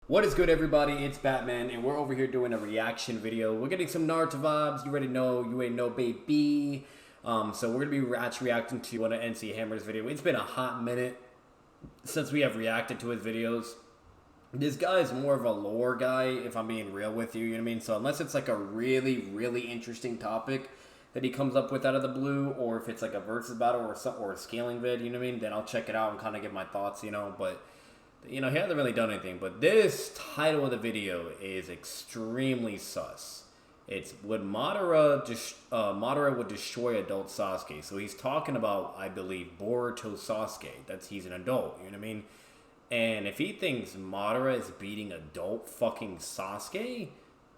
What is good, everybody? It's Batman, and we're over here doing a reaction video. We're getting some Naruto vibes. You already know, baby. So we're gonna be reacting to one of NCHAMMER's video. It's been a hot minute since we have reacted to his videos. This guy is more of a lore guy, if I'm being real with you. You know what I mean? So unless it's like a really interesting topic that he comes up with out of the blue, or if it's like a versus battle or a scaling vid, you know what I mean? Then I'll check it out and kind of give my thoughts, you know. But he hasn't really done anything. But this title of the video is extremely sus. It's would Madara would destroy adult Sasuke. So he's talking about, I believe, Boruto Sasuke. He's an adult. You know what I mean? And if he thinks Madara is beating adult fucking Sasuke,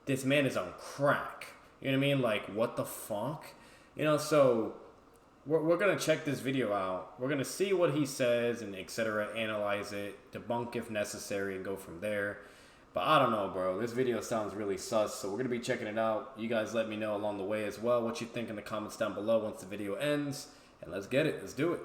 this man is on crack. You know what I mean? Like, what the fuck? You know, so we're going to check this video out. We're going to see what he says and etc. Analyze it, debunk if necessary, and go from there. But I don't know, bro. This video sounds really sus, so we're going to be checking it out. You guys let me know along the way as well what you think in the comments down below once the video ends. And let's get it. Let's do it.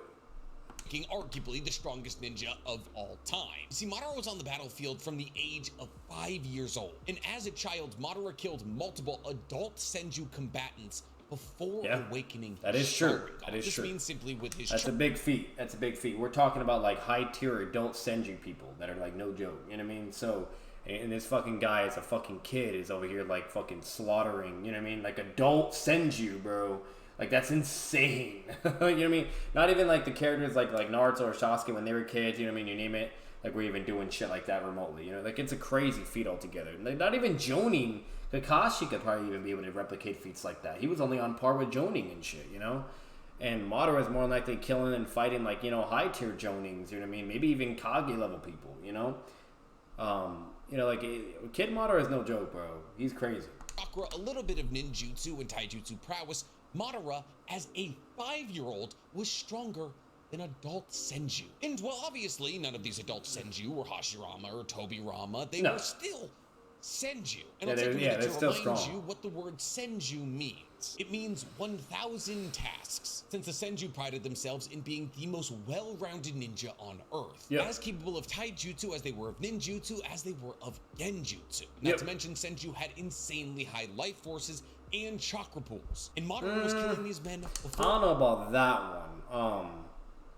Arguably the strongest ninja of all time. See, Madara was on the battlefield from the age of 5 years old, and as a child, Madara killed multiple adult Senju combatants before awakening. That is true. That is this true. Means simply with his. That's a big feat. That's a big feat. We're talking about like high tier adult Senju people that are like no joke. You know what I mean? So, and this fucking guy is a fucking kid is over here like fucking slaughtering. You know what I mean? Like adult Senju, bro. Like, that's insane. You know what I mean? Not even, like, the characters like Naruto or Sasuke when they were kids, you know what I mean? You name it. Like, we're even doing shit like that remotely, you know? Like, it's a crazy feat altogether. Like, not even Jonin. Kakashi could probably even be able to replicate feats like that. He was only on par with Jonin and shit, you know? And Madara is more likely killing and fighting, like, you know, high-tier Jonins, you know what I mean? Maybe even Kage-level people, you know? You know, like, Kid Madara is no joke, bro. He's crazy. Chakra, a little bit of ninjutsu and taijutsu prowess, Madara, as a 5-year-old, was stronger than adult Senju. And while obviously none of these adult Senju were Hashirama or Tobirama, they were still Senju. And I'll take a minute to remind you what the word Senju means. It means 1,000 tasks, since the Senju prided themselves in being the most well-rounded ninja on Earth. As capable of taijutsu as they were of ninjutsu, as they were of genjutsu. Not to mention, Senju had insanely high life forces and chakra pools. And Madara was killing these men before. I don't know about that one.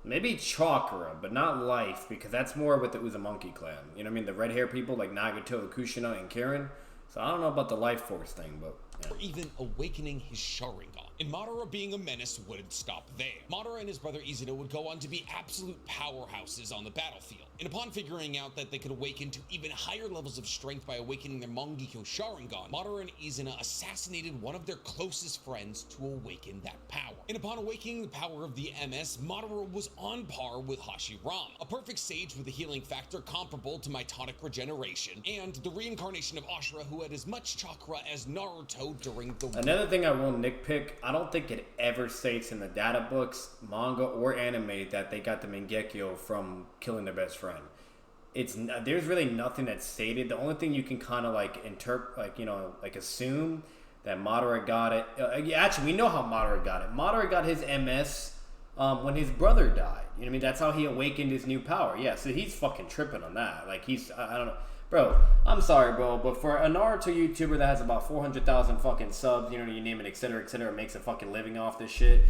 Maybe chakra, but not life, because that's more with the Uzumaki clan. You know what I mean? The red hair people like Nagato, Kushina, and Karen. So I don't know about the life force thing, but or even awakening his Sharingan. And Madara being a menace wouldn't stop there. Madara and his brother Izuna would go on to be absolute powerhouses on the battlefield. And upon figuring out that they could awaken to even higher levels of strength by awakening their Mangekyo Sharingan, Madara and Izuna assassinated one of their closest friends to awaken that power. And upon awakening the power of the MS, Madara was on par with Hashirama, a perfect sage with a healing factor comparable to mitotic regeneration, and the reincarnation of Ashura, who had as much chakra as Naruto during the war. Another thing I will nitpick, I don't think it ever states in the data books, manga, or anime that they got the Mangekyo from killing their best friend. There's really nothing that's stated. The only thing you can kind of like interpret, like, you know, like assume that Madara got it. Actually, we know how Madara got it. Madara got his MS when his brother died. You know what I mean? That's how he awakened his new power. Yeah, so he's fucking tripping on that. Like, I don't know. Bro, I'm sorry, bro, but for a Naruto YouTuber that has about 400,000 fucking subs, you know, you name it, etc., makes a fucking living off this shit,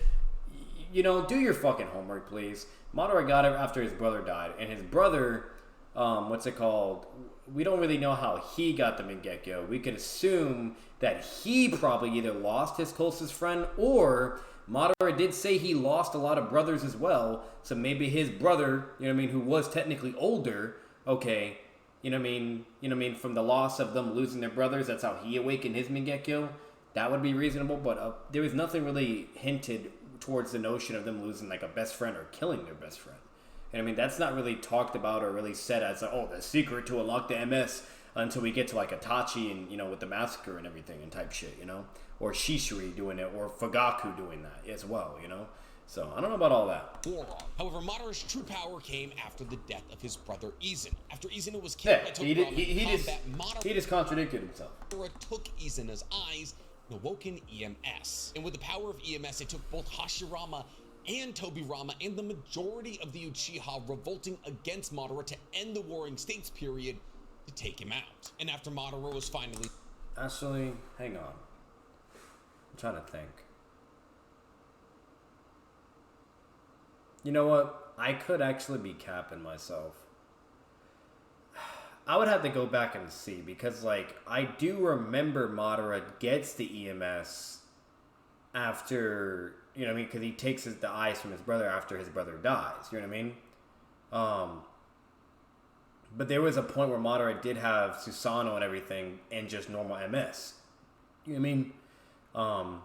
you know, do your fucking homework, please. Madara got it after his brother died, and his brother, what's it called? We don't really know how he got the Mangekyo. We could assume that he probably either lost his closest friend, or Madara did say he lost a lot of brothers as well, so maybe his brother, you know what I mean, who was technically older, okay, you know what I mean, from the loss of them losing their brothers, that's how he awakened his Mangekyo. That would be reasonable, but there was nothing really hinted towards the notion of them losing like a best friend or killing their best friend. And I mean, that's not really talked about or really said as, oh, the secret to unlock the MS until we get to like Itachi and, you know, with the massacre and everything and type shit, you know, or Shishiri doing it, or Fugaku doing that as well, you know. So, I don't know about all that. However, Madara's true power came after the death of his brother Izuna. After Izuna was killed by Tobirama in combat, he just contradicted himself. Madara took Izuna's eyes and awoke an EMS. And with the power of EMS, it took both Hashirama and Tobirama and the majority of the Uchiha revolting against Madara to end the Warring States period to take him out. And after Madara was finally... Actually, hang on. I'm trying to think. You know what? I could actually be capping myself. I would have to go back and see, because, like, I do remember Madara gets the EMS after, you know what I mean? Because he takes the eyes from his brother after his brother dies. You know what I mean? But there was a point where Madara did have Susanoo and everything and just normal MS. You know what I mean?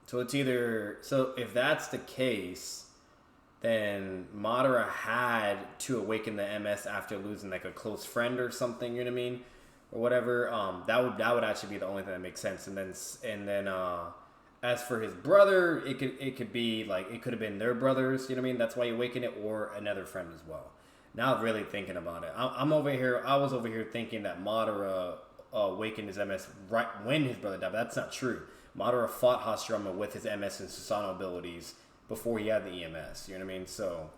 So it's either... So if that's the case, then Madara had to awaken the MS after losing like a close friend or something, you know what I mean? Or whatever. That would actually be the only thing that makes sense. And then as for his brother, it could be like, it could have been their brothers, you know what I mean? That's why you awaken it, or another friend as well. Now really thinking about it, I was over here thinking that Madara awakened his MS right when his brother died, but that's not true. Madara fought Hashirama with his MS and Susanoo abilities before he had the EMS, you know what I mean? So,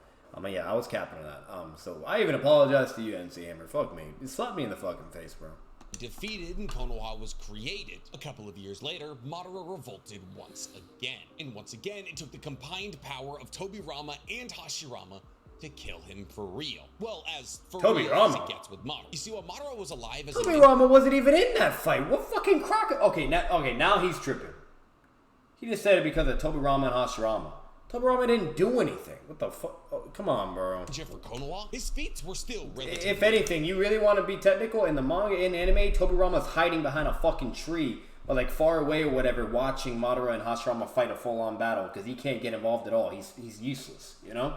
yeah, I was capping on that. So I even apologize to you, NCHAMMER. Fuck me. You slapped me in the fucking face, bro. Defeated and Konoha was created. A couple of years later, Madara revolted once again. And once again, it took the combined power of Tobirama and Hashirama to kill him for real. Well, as for real as it gets with Madara. You see, while Madara was alive as Tobirama wasn't even in that fight. What fucking crock? Okay, now he's tripping. He just said it because of Tobirama and Hashirama. Tobirama didn't do anything. What the fuck? Oh, come on, bro. For Konoha, his feats were still relatively... If anything, you really want to be technical, in the manga and anime, Tobirama's hiding behind a fucking tree, or like far away or whatever, watching Madara and Hashirama fight a full-on battle, because he can't get involved at all. He's useless, you know?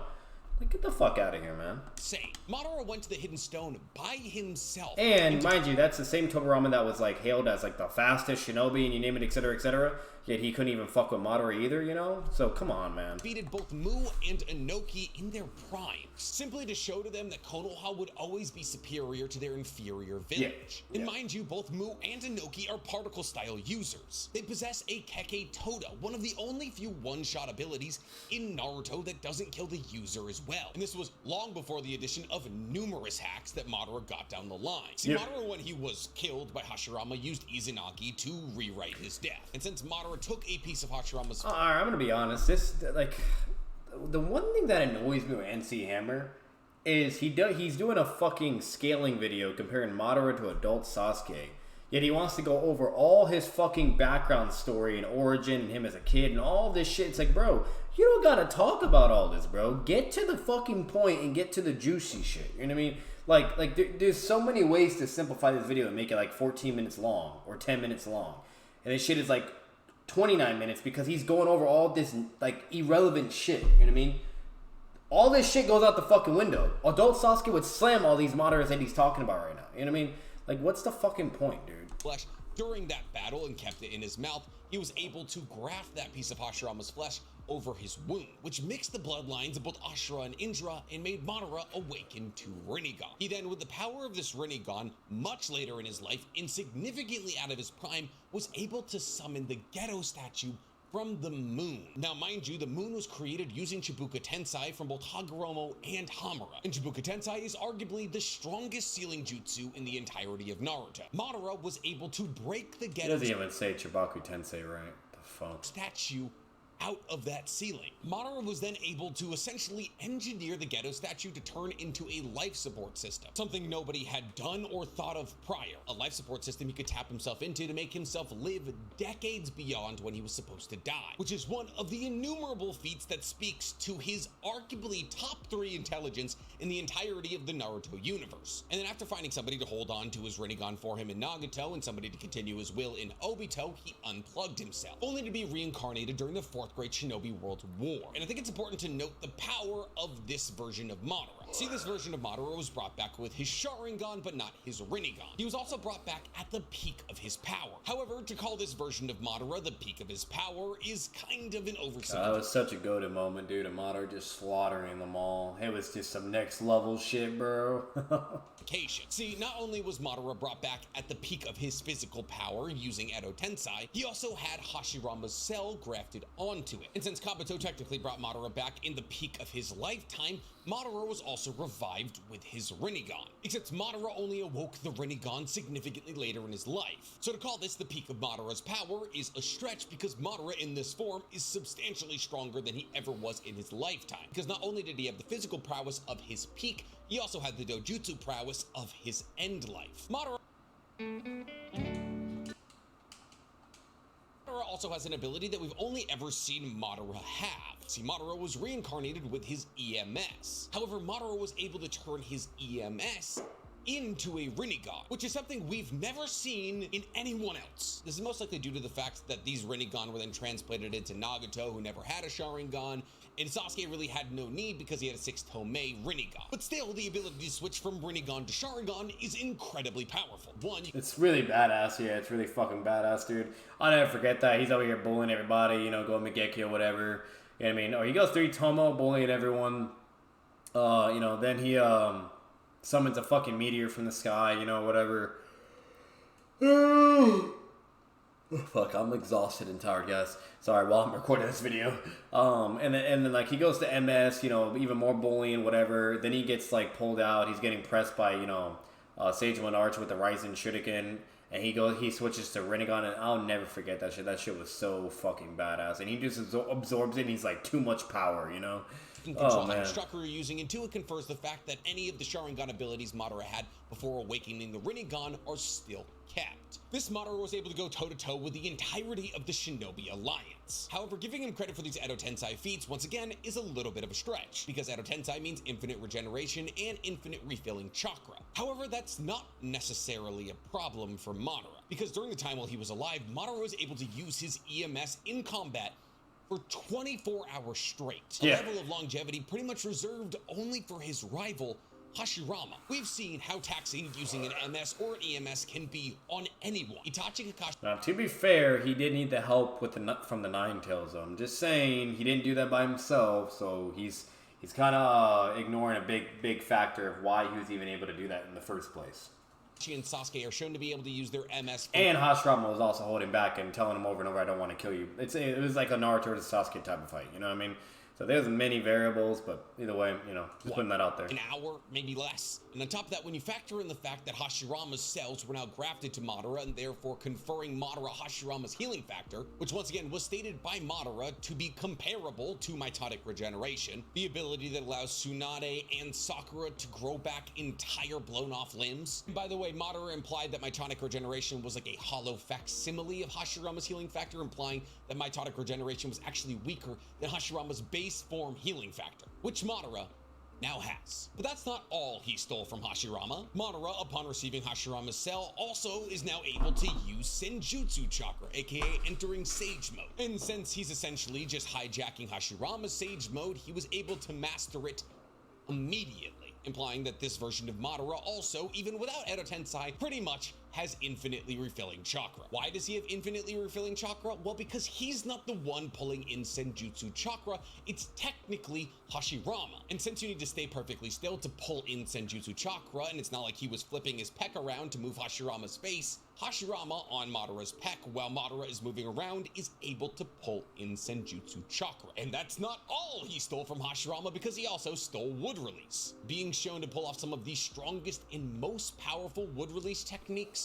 Like, get the fuck out of here, man. Say, Madara went to the Hidden Stone by himself. And mind you, that's the same Tobirama that was like hailed as like the fastest shinobi and you name it, etc., etc. Yet he couldn't even fuck with Madara either, you know? So come on, man. Defeated both Mu and Inoki in their prime, simply to show to them that Konoha would always be superior to their inferior village. Yeah. And mind you, both Mu and Inoki are particle-style users. They possess a Keke Toda, one of the only few one-shot abilities in Naruto that doesn't kill the user as well. And this was long before the addition of numerous hacks that Madara got down the line. See, Madara, when he was killed by Hashirama, used Izanagi to rewrite his death. And since Madara took a piece of Hashirama's... Alright, I'm gonna be honest. The one thing that annoys me with NCHAMMER is he's doing a fucking scaling video comparing Madara to adult Sasuke. Yet he wants to go over all his fucking background story and origin and him as a kid and all this shit. It's like, bro, you don't gotta talk about all this, bro. Get to the fucking point and get to the juicy shit. You know what I mean? There's so many ways to simplify this video and make it like 14 minutes long or 10 minutes long. And this shit is like 29 minutes because he's going over all this like irrelevant shit. You know what I mean? All this shit goes out the fucking window. Adult Sasuke would slam all these Madaras that he's talking about right now. You know what I mean? Like, what's the fucking point, dude? Flesh during that battle and kept it in his mouth, he was able to graft that piece of Hashirama's flesh over his wound, which mixed the bloodlines of both Ashura and Indra and made Madara awaken to Rinnegan. He then, with the power of this Rinnegan, much later in his life, and significantly out of his prime, was able to summon the Geto statue from the moon. Now, mind you, the moon was created using Chibuka Tensei from both Hagoromo and Hamura. And Chibuka Tensei is arguably the strongest sealing jutsu in the entirety of Naruto. Madara was able to break the Geto... He doesn't even say Chibuka Tensei right. The fuck? Statue out of that ceiling. Madara was then able to essentially engineer the Geto statue to turn into a life support system, something nobody had done or thought of prior. A life support system he could tap himself into to make himself live decades beyond when he was supposed to die, which is one of the innumerable feats that speaks to his arguably top 3 intelligence in the entirety of the Naruto universe. And then after finding somebody to hold on to his Rinnegan for him in Nagato and somebody to continue his will in Obito, he unplugged himself, only to be reincarnated during the 4th Great Shinobi World War. And I think it's important to note the power of this version of Madara. See, this version of Madara was brought back with his Sharingan, but not his Rinnegan. He was also brought back at the peak of his power. However, to call this version of Madara the peak of his power is kind of an oversight. That was such a goated moment, dude, and Madara just slaughtering them all. It was just some next level shit, bro. See, not only was Madara brought back at the peak of his physical power using Edo Tensei, he also had Hashirama's cell grafted onto it. And since Kabuto technically brought Madara back in the peak of his lifetime, Madara was also revived with his Rinnegan. Except Madara only awoke the Rinnegan significantly later in his life. So to call this the peak of Madara's power is a stretch, because Madara in this form is substantially stronger than he ever was in his lifetime. Because not only did he have the physical prowess of his peak, he also had the dojutsu prowess of his end life. Madara also has an ability that we've only ever seen Madara have. See, Madara was reincarnated with his EMS. However, Madara was able to turn his EMS into a Rinnegan, which is something we've never seen in anyone else. This is most likely due to the fact that these Rinnegan were then transplanted into Nagato, who never had a Sharingan, and Sasuke really had no need because he had a 6-Tomei Rinnegan. But still, the ability to switch from Rinnegan to Sharingan is incredibly powerful. It's really badass, yeah, it's really fucking badass, dude. I'll never forget that. He's over here bullying everybody, you know, going Mangekyo, whatever. You know what I mean? Or he goes 3-Tomo, bullying everyone. You know, then he, summons a fucking meteor from the sky, you know, whatever. Fuck, I'm exhausted and tired, guys. Sorry, while I'm recording this video. And then like he goes to MS, you know, even more bullying, whatever. Then he gets like pulled out. He's getting pressed by, you know, Sage One Arch with the Rising Shuriken, and he switches to Rinnegan, and I'll never forget that shit. That shit was so fucking badass, and he just absorbs it, and he's like, too much power, you know. Control how much chakra you're using, and 2, it confers the fact that any of the Sharingan abilities Madara had before awakening the Rinnegan are still kept. This Madara was able to go toe-to-toe with the entirety of the Shinobi Alliance. However, giving him credit for these Edo Tensei feats, once again, is a little bit of a stretch, because Edo Tensei means infinite regeneration and infinite refilling chakra. However, that's not necessarily a problem for Madara, because during the time while he was alive, Madara was able to use his EMS in combat for 24 hours straight. A level of longevity pretty much reserved only for his rival, Hashirama. We've seen how taxing using an MS or an EMS can be on anyone. Itachi Kakashi. Now, to be fair, he did need the help with from the Nine Tails. I'm just saying, he didn't do that by himself, so he's kind of ignoring a big factor of why he was even able to do that in the first place. And Sasuke are shown to be able to use their MS. And Hashirama was also holding back and telling him over and over, I don't want to kill you. It was like a Naruto versus Sasuke type of fight, you know what I mean? So there's many variables, but either way, you know, just putting that out there. An hour, maybe less. And on top of that, when you factor in the fact that Hashirama's cells were now grafted to Madara and therefore conferring Madara Hashirama's healing factor, which once again was stated by Madara to be comparable to mitotic regeneration, the ability that allows Tsunade and Sakura to grow back entire blown off limbs. And by the way, Madara implied that mitotic regeneration was like a hollow facsimile of Hashirama's healing factor, implying that mitotic regeneration was actually weaker than Hashirama's base form healing factor, which Madara now has. But that's not all he stole from Hashirama. Madara, upon receiving Hashirama's cell, also is now able to use Senjutsu Chakra, aka entering Sage Mode. And since he's essentially just hijacking Hashirama's Sage Mode, he was able to master it immediately, implying that this version of Madara also, even without Edo Tensei, pretty much has infinitely refilling chakra. Why does he have infinitely refilling chakra? Well, because he's not the one pulling in Senjutsu Chakra, it's technically Hashirama. And since you need to stay perfectly still to pull in Senjutsu Chakra, and it's not like he was flipping his peck around to move Hashirama's face, Hashirama on Madara's peck while Madara is moving around is able to pull in Senjutsu Chakra. And that's not all he stole from Hashirama, because he also stole Wood Release, being shown to pull off some of the strongest and most powerful Wood Release techniques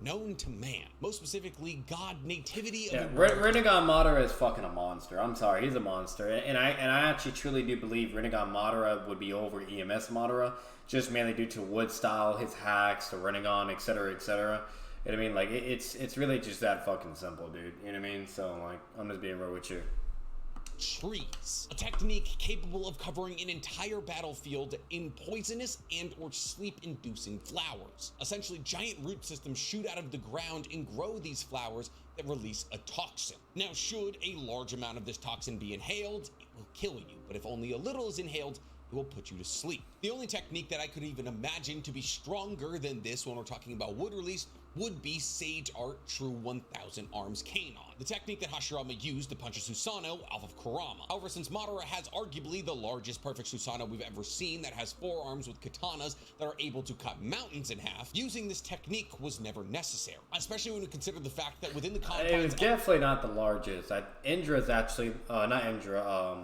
known to man, most specifically God nativity of Rinnegan Madara is fucking a monster. I'm sorry, he's a monster, and I actually truly do believe Rinnegan Madara would be over EMS Madara, just mainly due to Wood style, his hacks, the Rinnegan, etc., etc. You know what I mean? Like it's really just that fucking simple, dude. You know what I mean? So like, I'm just being real with you. Trees, a technique capable of covering an entire battlefield in poisonous and or sleep-inducing flowers. Essentially, giant root systems shoot out of the ground and grow these flowers that release a toxin. Now, should a large amount of this toxin be inhaled, it will kill you, but if only a little is inhaled, it will put you to sleep. The only technique that I could even imagine to be stronger than this when we're talking about Wood Release would be Sage Art True 1000 Arms Kanon, the technique that Hashirama used to punch a Susanoo off of Kurama. However, since Madara has arguably the largest perfect Susanoo we've ever seen that has 4 arms with katanas that are able to cut mountains in half, using this technique was never necessary, especially when you consider the fact that within the confines it was definitely not the largest. Indra's actually, not Indra,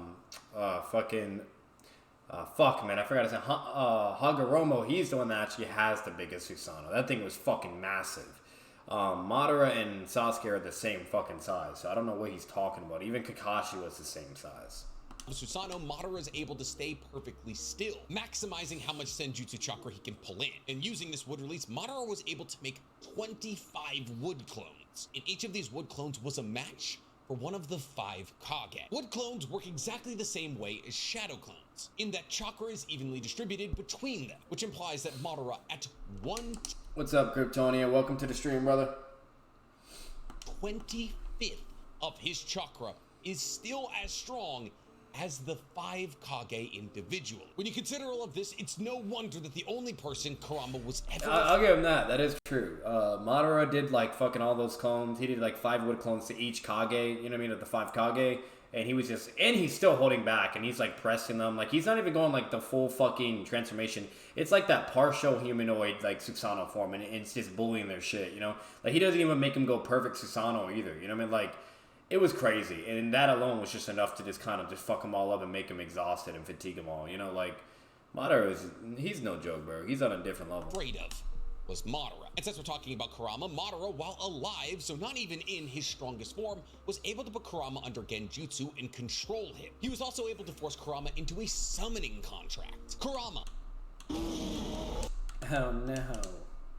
Fuck, man, I forgot to say, Hagoromo, he's the one that actually has the biggest Susanoo. That thing was fucking massive. Madara and Sasuke are the same fucking size, so I don't know what he's talking about. Even Kakashi was the same size. Susanoo, Madara is able to stay perfectly still, maximizing how much Senjutsu chakra he can pull in. And using this wood release, Madara was able to make 25 wood clones. And each of these wood clones was a match for one of the 5 Kage. Wood clones work exactly the same way as shadow clones, in that chakra is evenly distributed between them, which implies that Madara at 1/25th What's up, Kryptonia? Welcome to the stream, brother. of his chakra is still as strong as the 5 Kage individual. When you consider all of this, it's no wonder that the only person Kurama was ever... I'll give him that. That is true. Madara did like fucking all those clones. He did like 5 wood clones to each Kage, you know what I mean, of the 5 Kage. And he was just, and he's still holding back, and he's like pressing them. Like, he's not even going like the full fucking transformation. It's like that partial humanoid, like Susanoo form, and it's just bullying their shit, you know? Like, he doesn't even make him go perfect Susanoo either, you know what I mean? Like, it was crazy, and that alone was just enough to just kind of just fuck them all up and make them exhausted and fatigue them all, you know? Like, Madara he's no joke, bro. He's on a different level. Afraid of was Madara. And since we're talking about Kurama, Madara, while alive, so not even in his strongest form, was able to put Kurama under Genjutsu and control him. He was also able to force Kurama into a summoning contract. Kurama. Oh no.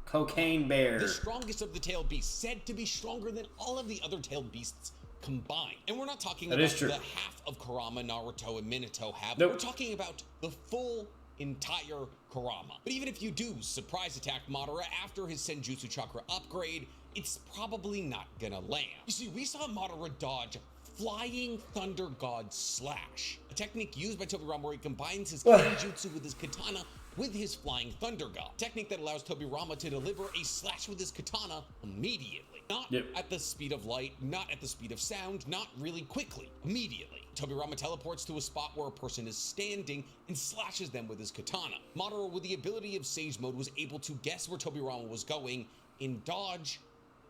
Cocaine bear. The strongest of the tailed beasts, said to be stronger than all of the other tailed beasts combined. And we're not talking about the half of Kurama Naruto and Minato have. Nope. We're talking about the full entire Kurama. But even if you do surprise attack Madara after his Senjutsu chakra upgrade, it's probably not gonna land. You see, we saw Madara dodge Flying Thunder God Slash, a technique used by Tobirama where he combines his Genjutsu with his katana with his Flying Thunder God, technique that allows Tobirama to deliver a slash with his katana immediately. Not at the speed of light, not at the speed of sound, not really quickly, immediately. Tobirama teleports to a spot where a person is standing and slashes them with his katana. Madara, with the ability of Sage Mode, was able to guess where Tobirama was going and dodge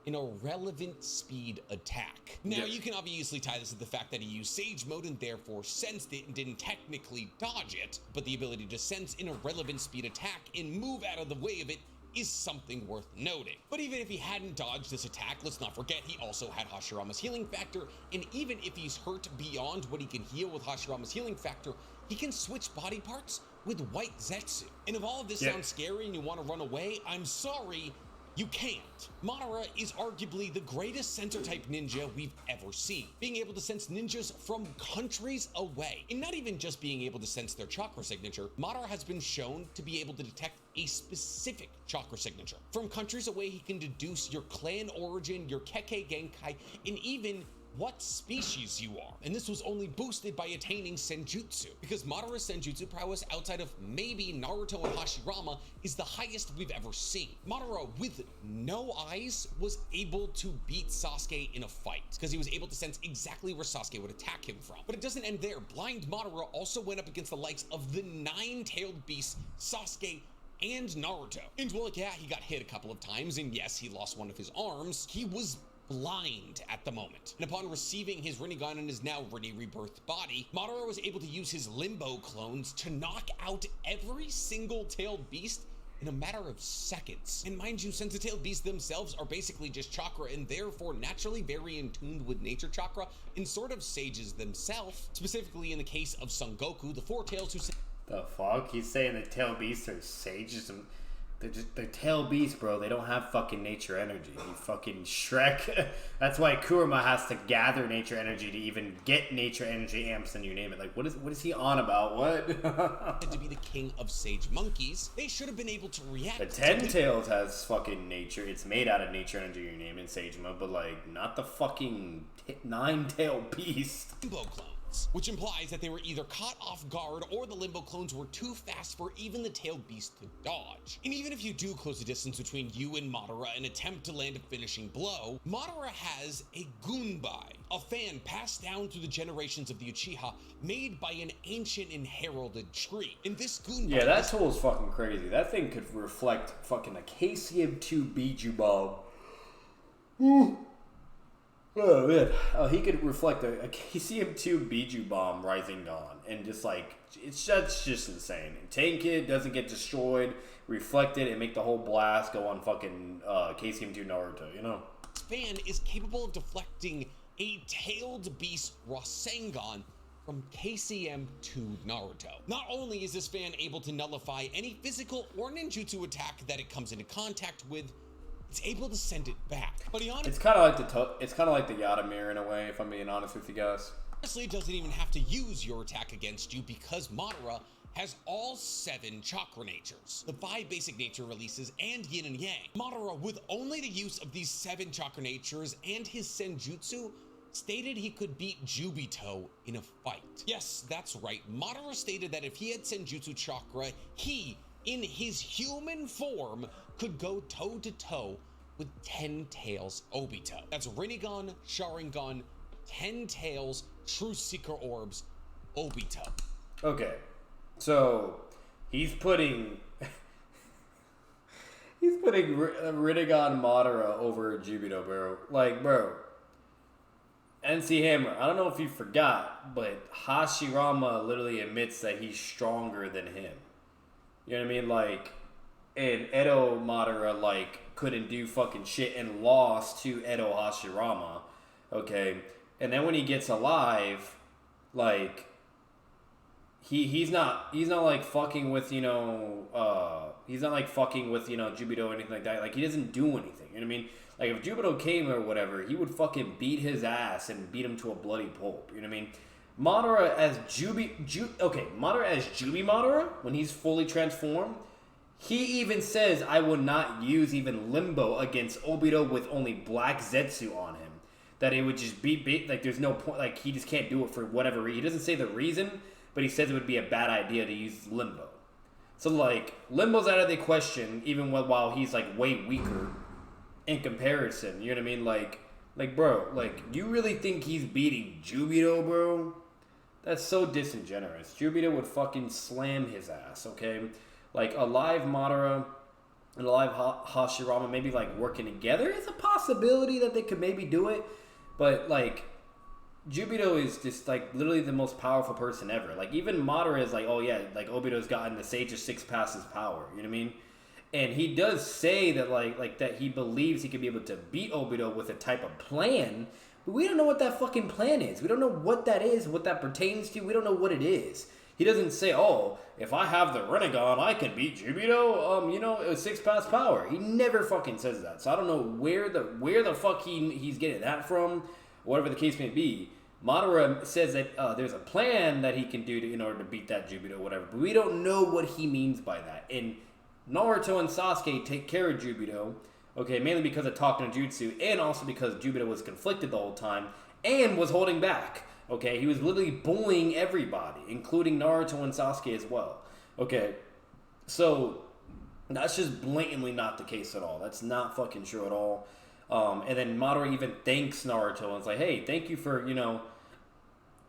an irrelevant speed attack. Now, you can obviously tie this to the fact that he used Sage Mode and therefore sensed it and didn't technically dodge it, but the ability to sense an irrelevant speed attack and move out of the way of it is something worth noting. But even if he hadn't dodged this attack, let's not forget he also had Hashirama's healing factor, and even if he's hurt beyond what he can heal with Hashirama's healing factor, he can switch body parts with White Zetsu. And if all of this sounds scary and you want to run away, I'm sorry, you can't. Madara is arguably the greatest censor type ninja we've ever seen, being able to sense ninjas from countries away. And not even just being able to sense their chakra signature, Madara has been shown to be able to detect a specific chakra signature. From countries away, he can deduce your clan origin, your Kekkei Genkai, and even what species you are. And this was only boosted by attaining Senjutsu, because Madara's Senjutsu prowess outside of maybe Naruto and Hashirama is the highest we've ever seen. Madara, with no eyes, was able to beat Sasuke in a fight, because he was able to sense exactly where Sasuke would attack him from. But it doesn't end there. Blind Madara also went up against the likes of the 9-tailed beasts, Sasuke and Naruto. And while he got hit a couple of times, and yes, he lost one of his arms, he was blind at the moment. And upon receiving his Rinnegan in his now Rinne rebirthed body, Madara was able to use his Limbo clones to knock out every single tailed beast in a matter of seconds. And mind you, since the tailed beasts themselves are basically just chakra and therefore naturally very in tune with nature chakra and sort of sages themselves, specifically in the case of Son Goku, the 4 tails who... The fuck? He's saying the tailed beasts are sages and... They're tail beasts, bro. They don't have fucking nature energy. You fucking Shrek. That's why Kurama has to gather nature energy to even get nature energy amps and you name it. Like, what is he on about? What? To be the king of sage monkeys, they should have been able to react. The 10 tails has fucking nature. It's made out of nature energy, you name it, Sage Mode, but like, not the fucking 9-tailed beast. Limbo clones, which implies that they were either caught off guard or the Limbo clones were too fast for even the tailed beast to dodge. And even if you do close the distance between you and Madara and attempt to land a finishing blow, Madara has a Gunbai, a fan passed down through the generations of the Uchiha, made by an ancient and heralded tree. And this Gunbai... Yeah, that tool is fucking crazy. That thing could reflect fucking Acacium 2 Biju Bomb. Oh man, he could reflect a KCM2 Biju bomb Rising Dawn, and just like that's just insane. Tank it, doesn't get destroyed, reflect it, and make the whole blast go on fucking KCM2 Naruto. You know. Fan is capable of deflecting a tailed beast Rasengan from KCM to Naruto. Not only is this fan able to nullify any physical or ninjutsu attack that it comes into contact with, it's able to send it back. But it's kind of like the Yada mirror in a way, if I'm being honest with you guys. Honestly, it doesn't even have to use your attack against you because Madara has all 7 chakra natures, the 5 basic nature releases, and yin and yang. Madara, with only the use of these 7 chakra natures and his senjutsu, stated he could beat Jubito in a fight. Yes, that's right. Madara stated that if he had senjutsu chakra, he, in his human form, could go toe-to-toe with 10 Tails Obito. That's Rinnegan, Sharingan, 10 Tails, True Seeker Orbs, Obito. Okay, so he's putting Rinnegan Madara over Jubito, bro. Like, bro, NC Hammer, I don't know if you forgot, but Hashirama literally admits that he's stronger than him. You know what I mean? Like, and Edo Madara, like, couldn't do fucking shit and lost to Edo Hashirama. Okay? And then when he gets alive, like, he's not like fucking with, you know, he's not like fucking with, you know, Jubito or anything like that. Like, he doesn't do anything. You know what I mean? Like, if Jubito came or whatever, he would fucking beat his ass and beat him to a bloody pulp. You know what I mean? Madara as Madara as Jubi Madara, when he's fully transformed, he even says, I will not use even Limbo against Obito with only Black Zetsu on him. That it would just be, like, there's no point, like, he just can't do it for whatever reason. He doesn't say the reason, but he says it would be a bad idea to use Limbo. So, like, Limbo's out of the question, even while he's, like, way weaker in comparison. You know what I mean? Like, bro, like, you really think he's beating Jubito, bro? That's so disingenuous. Jubito would fucking slam his ass, okay? Like, a live Madara and a live Hashirama maybe, like, working together is a possibility that they could maybe do it. But, like, Jubito is just, like, literally the most powerful person ever. Like, even Madara is like, oh, yeah, like, Obito's gotten the Sage of 6 passes power. You know what I mean? And he does say that, like that he believes he could be able to beat Obito with a type of plan. But we don't know what that fucking plan is. We don't know what that is, what that pertains to. We don't know what it is. He doesn't say, oh, if I have the Rinnegan, I can beat Jubito, you know, 6 pass power. He never fucking says that. So I don't know where the fuck he's getting that from, whatever the case may be. Madara says that there's a plan that he can do in order to beat that Jubito, whatever. But we don't know what he means by that. And Naruto and Sasuke take care of Jubito, okay, mainly because of talking to Jutsu, and also because Jubito was conflicted the whole time, and was holding back, okay? He was literally bullying everybody, including Naruto and Sasuke as well, okay? So, that's just blatantly not the case at all. That's not fucking true at all. And then Madara even thanks Naruto, and it's like, hey, thank you for, you know,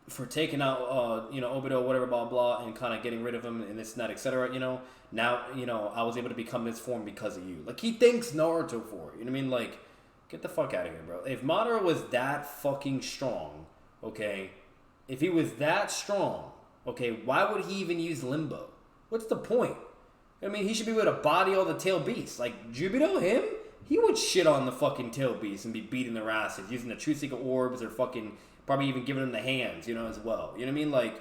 for taking out, you know, Obito, whatever, blah, blah, and kind of getting rid of him and this and that, etc., you know. Now, you know, I was able to become this form because of you. Like, he thanks Naruto for it. You know what I mean? Like, get the fuck out of here, bro. If Madara was that fucking strong, okay, if he was that strong, okay, why would he even use Limbo? What's the point? I mean, he should be able to body all the tail beasts. Like, Jubito, him, he would shit on the fucking tail beasts and be beating their asses, using the True Seeker Orbs or fucking probably even giving them the hands, you know, as well. You know what I mean? Like,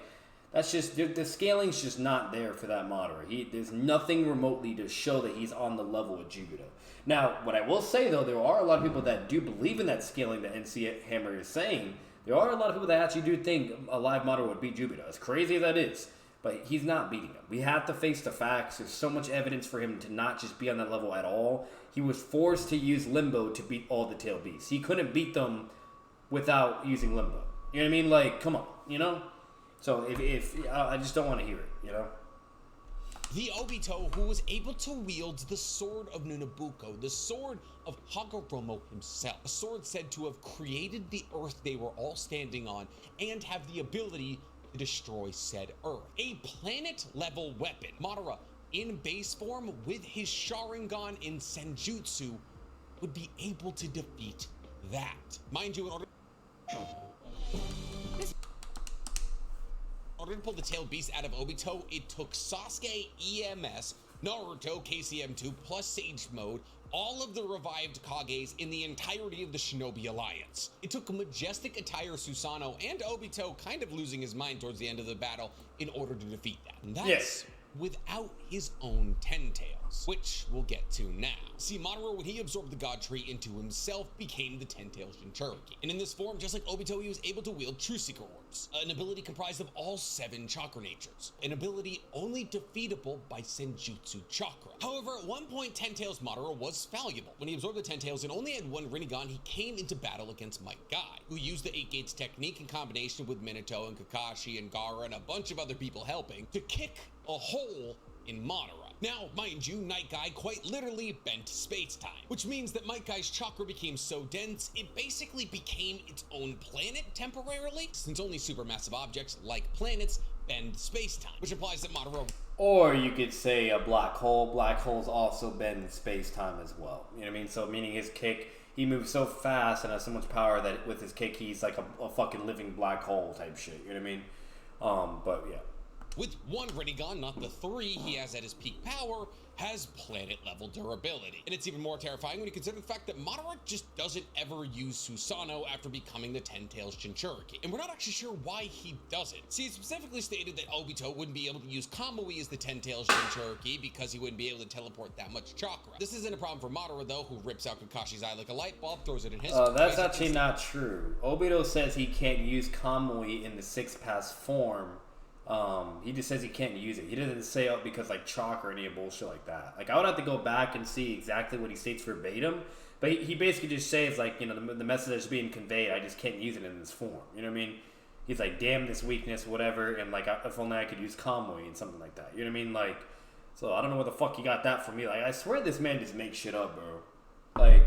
that's just, the scaling's just not there for that Madara. There's nothing remotely to show that he's on the level with Jubito. Now, what I will say, though, there are a lot of people that do believe in that scaling that NC Hammer is saying. There are a lot of people that actually do think a live Madara would beat Jubito, as crazy as that is. But he's not beating him. We have to face the facts. There's so much evidence for him to not just be on that level at all. He was forced to use Limbo to beat all the tail beasts. He couldn't beat them without using Limbo. You know what I mean? Like, come on, you know? So if I just don't want to hear it, you know? The Obito who was able to wield the sword of Nunabuko, the sword of Hagoromo himself, a sword said to have created the earth they were all standing on and have the ability to destroy said earth. A planet-level weapon. Madara, in base form with his Sharingan in Senjutsu, would be able to defeat that. Mind you, in order to pull the tailed beast out of Obito, it took Sasuke, EMS, Naruto, KCM2, plus Sage Mode, all of the revived Kages in the entirety of the Shinobi Alliance. It took Majestic Attire Susanoo and Obito kind of losing his mind towards the end of the battle in order to defeat that. And that's without his own Ten Tails, which we'll get to now. See, Madara, when he absorbed the God Tree into himself, became the Ten Tails Jinchuriki. And in this form, just like Obito, he was able to wield True Seeker Orbs, an ability comprised of all 7 chakra natures, an ability only defeatable by Senjutsu Chakra. However, at one point, Ten Tails Madara was fallible. When he absorbed the Ten Tails and only had one Rinnegan, he came into battle against Might Guy, who used the 8 Gates technique in combination with Minato and Kakashi and Gaara and a bunch of other people helping to kick a hole in Madara. Now, mind you, Night Guy quite literally bent space-time, which means that Might Guy's chakra became so dense, it basically became its own planet temporarily, since only supermassive objects like planets bend space-time, which implies that Madara... Or you could say a black hole. Black holes also bend space-time as well. You know what I mean? So meaning his kick, he moves so fast and has so much power that with his kick, he's like a fucking living black hole type shit. You know what I mean? But yeah. With one Rinnegan, not the 3 he has at his peak power, has planet-level durability. And it's even more terrifying when you consider the fact that Madara just doesn't ever use Susanoo after becoming the Ten Tails Jinchuriki. And we're not actually sure why he doesn't. See, it specifically stated that Obito wouldn't be able to use Kamui as the Ten Tails Jinchuriki because he wouldn't be able to teleport that much chakra. This isn't a problem for Madara, though, who rips out Kakashi's eye like a light bulb, throws it in his... That's actually not true. Obito says he can't use Kamui in the 6-pass form. He just says he can't use it. He doesn't say it because like chalk or any bullshit like that. Like I would have to go back and see exactly what he states verbatim, but he basically just says like, you know, the message that's being conveyed, I just can't use it in this form. You know what I mean? He's like, damn this weakness, whatever, and like if only I could use Kamui and something like that. You know what I mean? Like, so I don't know where the fuck he got that from me. Like I swear this man just makes shit up, bro. Like.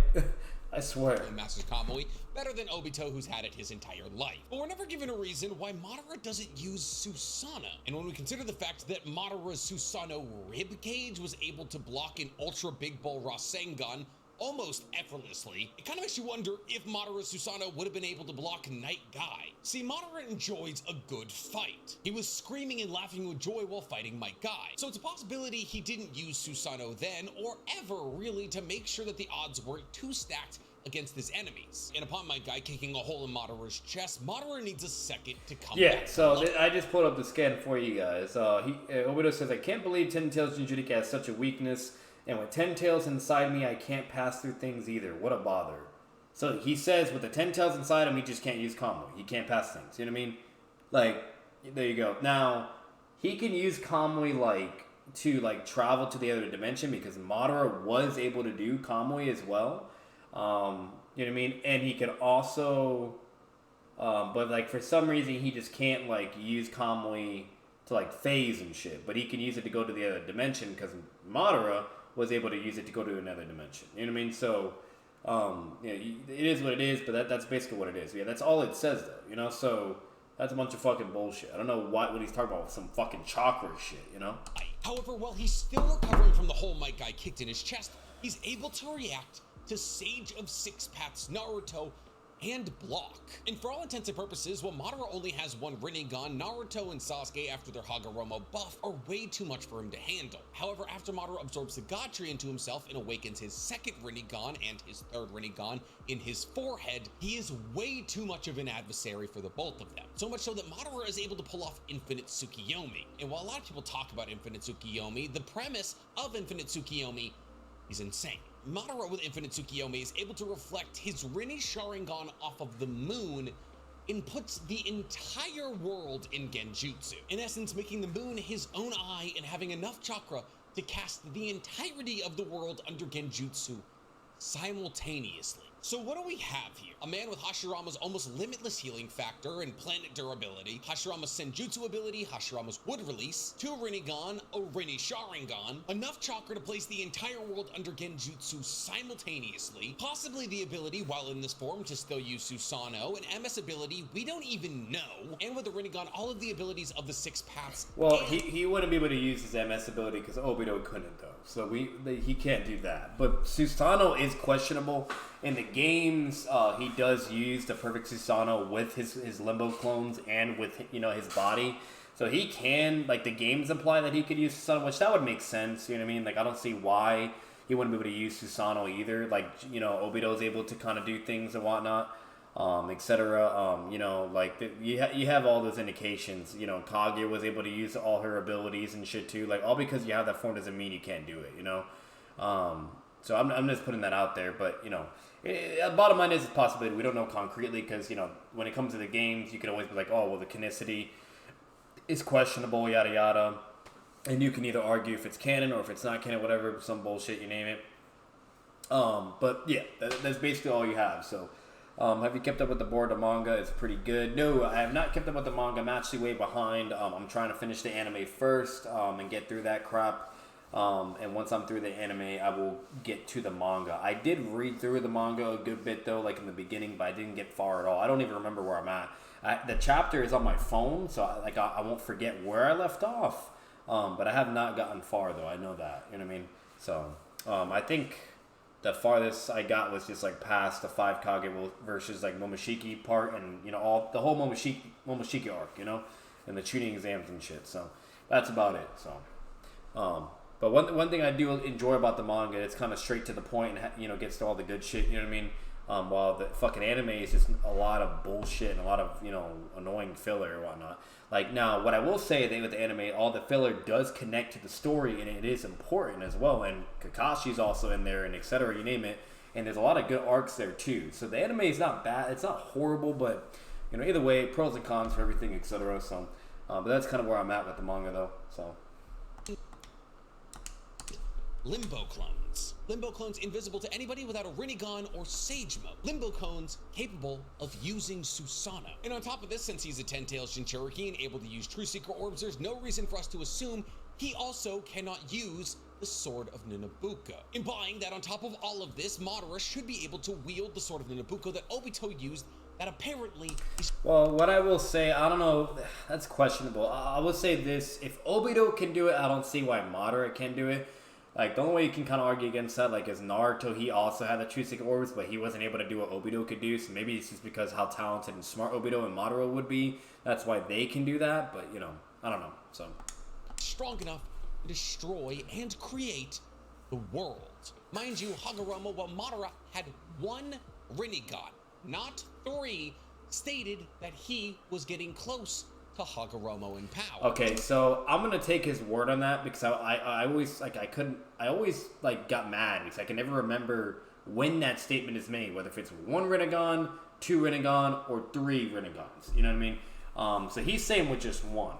I swear. Masters Kamui better than Obito, who's had it his entire life. But we're never given a reason why Madara doesn't use Susanoo. And when we consider the fact that Madara's Susanoo ribcage was able to block an Ultra Big Bull Rasengan almost effortlessly, it kind of makes you wonder if Madara's Susanoo would have been able to block Night Guy. See, Madara enjoys a good fight. He was screaming and laughing with joy while fighting Might Guy. So it's a possibility he didn't use Susanoo then, or ever really, to make sure that the odds weren't too stacked against his enemies. And upon Might Guy kicking a hole in Madara's chest, Madara needs a second to come back. So I just pulled up the scan for you guys. Obito says, I can't believe Ten Tails Jinchuriki has such a weakness. And with 10 tails inside me, I can't pass through things either. What a bother. So he says with the 10 tails inside him, he just can't use Kamui. He can't pass things. You know what I mean? Like, there you go. Now, he can use Kamui, like, to, like, travel to the other dimension because Madara was able to do Kamui as well. You know what I mean? And he could also, but, like, for some reason, he just can't, like, use Kamui to, like, phase and shit. But he can use it to go to the other dimension because Madara was able to use it to go to another dimension. You know what I mean? So, it is what it is, but that's basically what it is. Yeah, that's all it says, though, you know? So, that's a bunch of fucking bullshit. I don't know what he's talking about with some fucking chakra shit, you know? However, while he's still recovering from the hole Might Guy kicked in his chest, he's able to react to Sage of Six Paths Naruto and block. And for all intents and purposes, while Madara only has one Rinnegan, Naruto and Sasuke, after their Hagoromo buff, are way too much for him to handle. However, after Madara absorbs the God Tree into himself and awakens his second Rinnegan and his third Rinnegan in his forehead, he is way too much of an adversary for the both of them. So much so that Madara is able to pull off Infinite Tsukiyomi. And while a lot of people talk about Infinite Tsukiyomi, the premise of Infinite Tsukiyomi is insane. Madara with Infinite Tsukiyomi is able to reflect his Rinne Sharingan off of the moon and puts the entire world in Genjutsu, in essence making the moon his own eye and having enough chakra to cast the entirety of the world under Genjutsu simultaneously. So what do we have here? A man with Hashirama's almost limitless healing factor and planet durability, Hashirama's Senjutsu ability, Hashirama's Wood Release, 2 Rinnegan, a Rinne Sharingan, enough chakra to place the entire world under Genjutsu simultaneously, possibly the ability, while in this form, to still use Susanoo, an MS ability we don't even know, and with the Rinnegan, all of the abilities of the 6 paths. Well, he wouldn't be able to use his MS ability because Obito couldn't, though. So he can't do that. But Susanoo is questionable. In the games, he does use the perfect Susanoo with his Limbo clones and with, you know, his body. So he can, like, the games imply that he could use Susanoo, which that would make sense, you know what I mean? Like, I don't see why he wouldn't be able to use Susanoo either. Like, you know, Obito's able to kind of do things and whatnot, etc. You know, like, you have all those indications. You know, Kaguya was able to use all her abilities and shit too. Like, all because you have that form doesn't mean you can't do it, you know? So I'm just putting that out there, but, you know, bottom line is a possibility. We don't know concretely because, you know, when it comes to the games, you can always be like, oh, well, the canonicity is questionable, yada yada. And you can either argue if it's canon or if it's not canon, whatever, some bullshit, you name it. But yeah, that's basically all you have. So, have you kept up with the board? The manga is pretty good. No, I have not kept up with the manga. I'm actually way behind. I'm trying to finish the anime first and get through that crap. And once I'm through the anime, I will get to the manga. I did read through the manga a good bit, though, like in the beginning, but I didn't get far at all. I don't even remember where I'm at. The chapter is on my phone, so I won't forget where I left off. But I have not gotten far, though. I know that. You know what I mean? So, I think the farthest I got was just, like, past the 5 Kage versus, like, Momoshiki part and, you know, the whole Momoshiki arc, you know? And the tuning exams and shit. So, that's about it. So, but one thing I do enjoy about the manga, it's kind of straight to the point and, you know, gets to all the good shit, you know what I mean? While the fucking anime is just a lot of bullshit and a lot of, you know, annoying filler or whatnot. Like, now, what I will say with the anime, all the filler does connect to the story, and it is important as well. And Kakashi's also in there, and etc., you name it. And there's a lot of good arcs there, too. So the anime is not bad. It's not horrible, but, you know, either way, pros and cons for everything, etc. So, but that's kind of where I'm at with the manga, though. So. Limbo clones. Limbo clones invisible to anybody without a Rinnegan or Sage mode. Limbo clones capable of using Susanoo. And on top of this, since he's a 10-tailed Shinchuriki and able to use True Seeker orbs, there's no reason for us to assume he also cannot use the Sword of Nanabuko. Implying that on top of all of this, Madara should be able to wield the Sword of Nanabuko that Obito used that apparently is... Well, what I will say, I don't know, that's questionable. I will say this, if Obito can do it, I don't see why Madara can do it. Like, the only way you can kind of argue against that, like, is Naruto, he also had the True Seeker orbs, but he wasn't able to do what Obito could do, so maybe it's just because how talented and smart Obito and Madara would be. That's why they can do that, but, you know, I don't know, so. Strong enough to destroy and create the world. Mind you, Hagoromo, while Madara had 1 Rinnegan, not 3, stated that he was getting close to Hagoromo in power. Okay, so I'm gonna take his word on that because I always got mad because I can never remember when that statement is made, whether if it's 1 Rinnegan, 2 Rinnegan, or 3 Rinnegans. You know what I mean? So he's saying with just 1.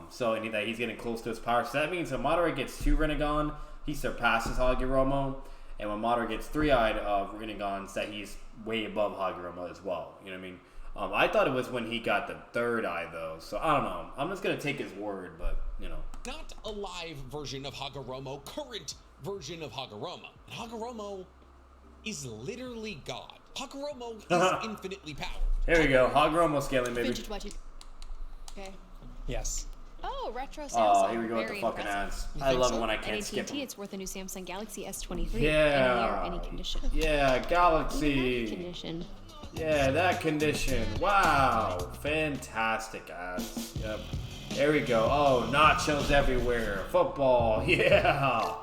So and that he's getting close to his power. So that means when Madara gets 2 Rinnegan, he surpasses Hagoromo, and when Madara gets 3-eyed Rinnegans, that he's way above Hagoromo as well. You know what I mean? I thought it was when he got the 3rd eye, though. So, I don't know. I'm just going to take his word, but, you know. Not a live version of Hagoromo, current version of Hagoromo. And Hagoromo is literally God. Hagoromo is infinitely powered. Here we go. Hagoromo scaling, baby. Okay. Yes. Oh, retro Samsung. Oh, here we go with the Very fucking impressive. ads. I love it when I can't At skip AT&T, them. it's worth a new Samsung Galaxy S23. Yeah. Any year, any condition. Yeah, Galaxy. Any condition. Yeah, that condition. Wow. Fantastic ads. Yep. There we go. Oh, nachos everywhere. Football. Yeah.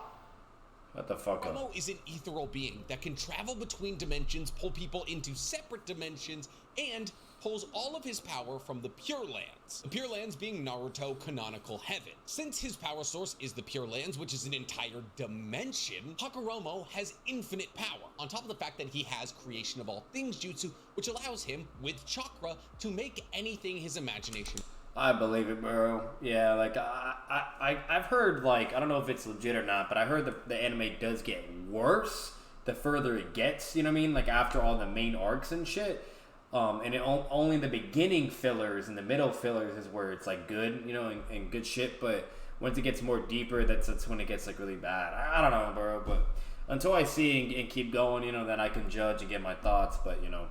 What the fuck up? Hagoromo is an ethereal being that can travel between dimensions, pull people into separate dimensions, and pulls all of his power from the Pure Lands. The Pure Lands being Naruto canonical heaven. Since his power source is the Pure Lands, which is an entire dimension, Hagoromo has infinite power, on top of the fact that he has creation of all things jutsu, which allows him, with chakra, to make anything his imagination. I believe it, bro. Yeah, like, I've heard, like, I don't know if it's legit or not, but I heard the anime does get worse the further it gets, you know what I mean? Like, after all the main arcs and shit. And only the beginning fillers and the middle fillers is where it's, like, good, you know, and good shit, but once it gets more deeper, that's when it gets, like, really bad. I don't know, bro, but until I see and keep going, you know, then I can judge and get my thoughts, but, you know,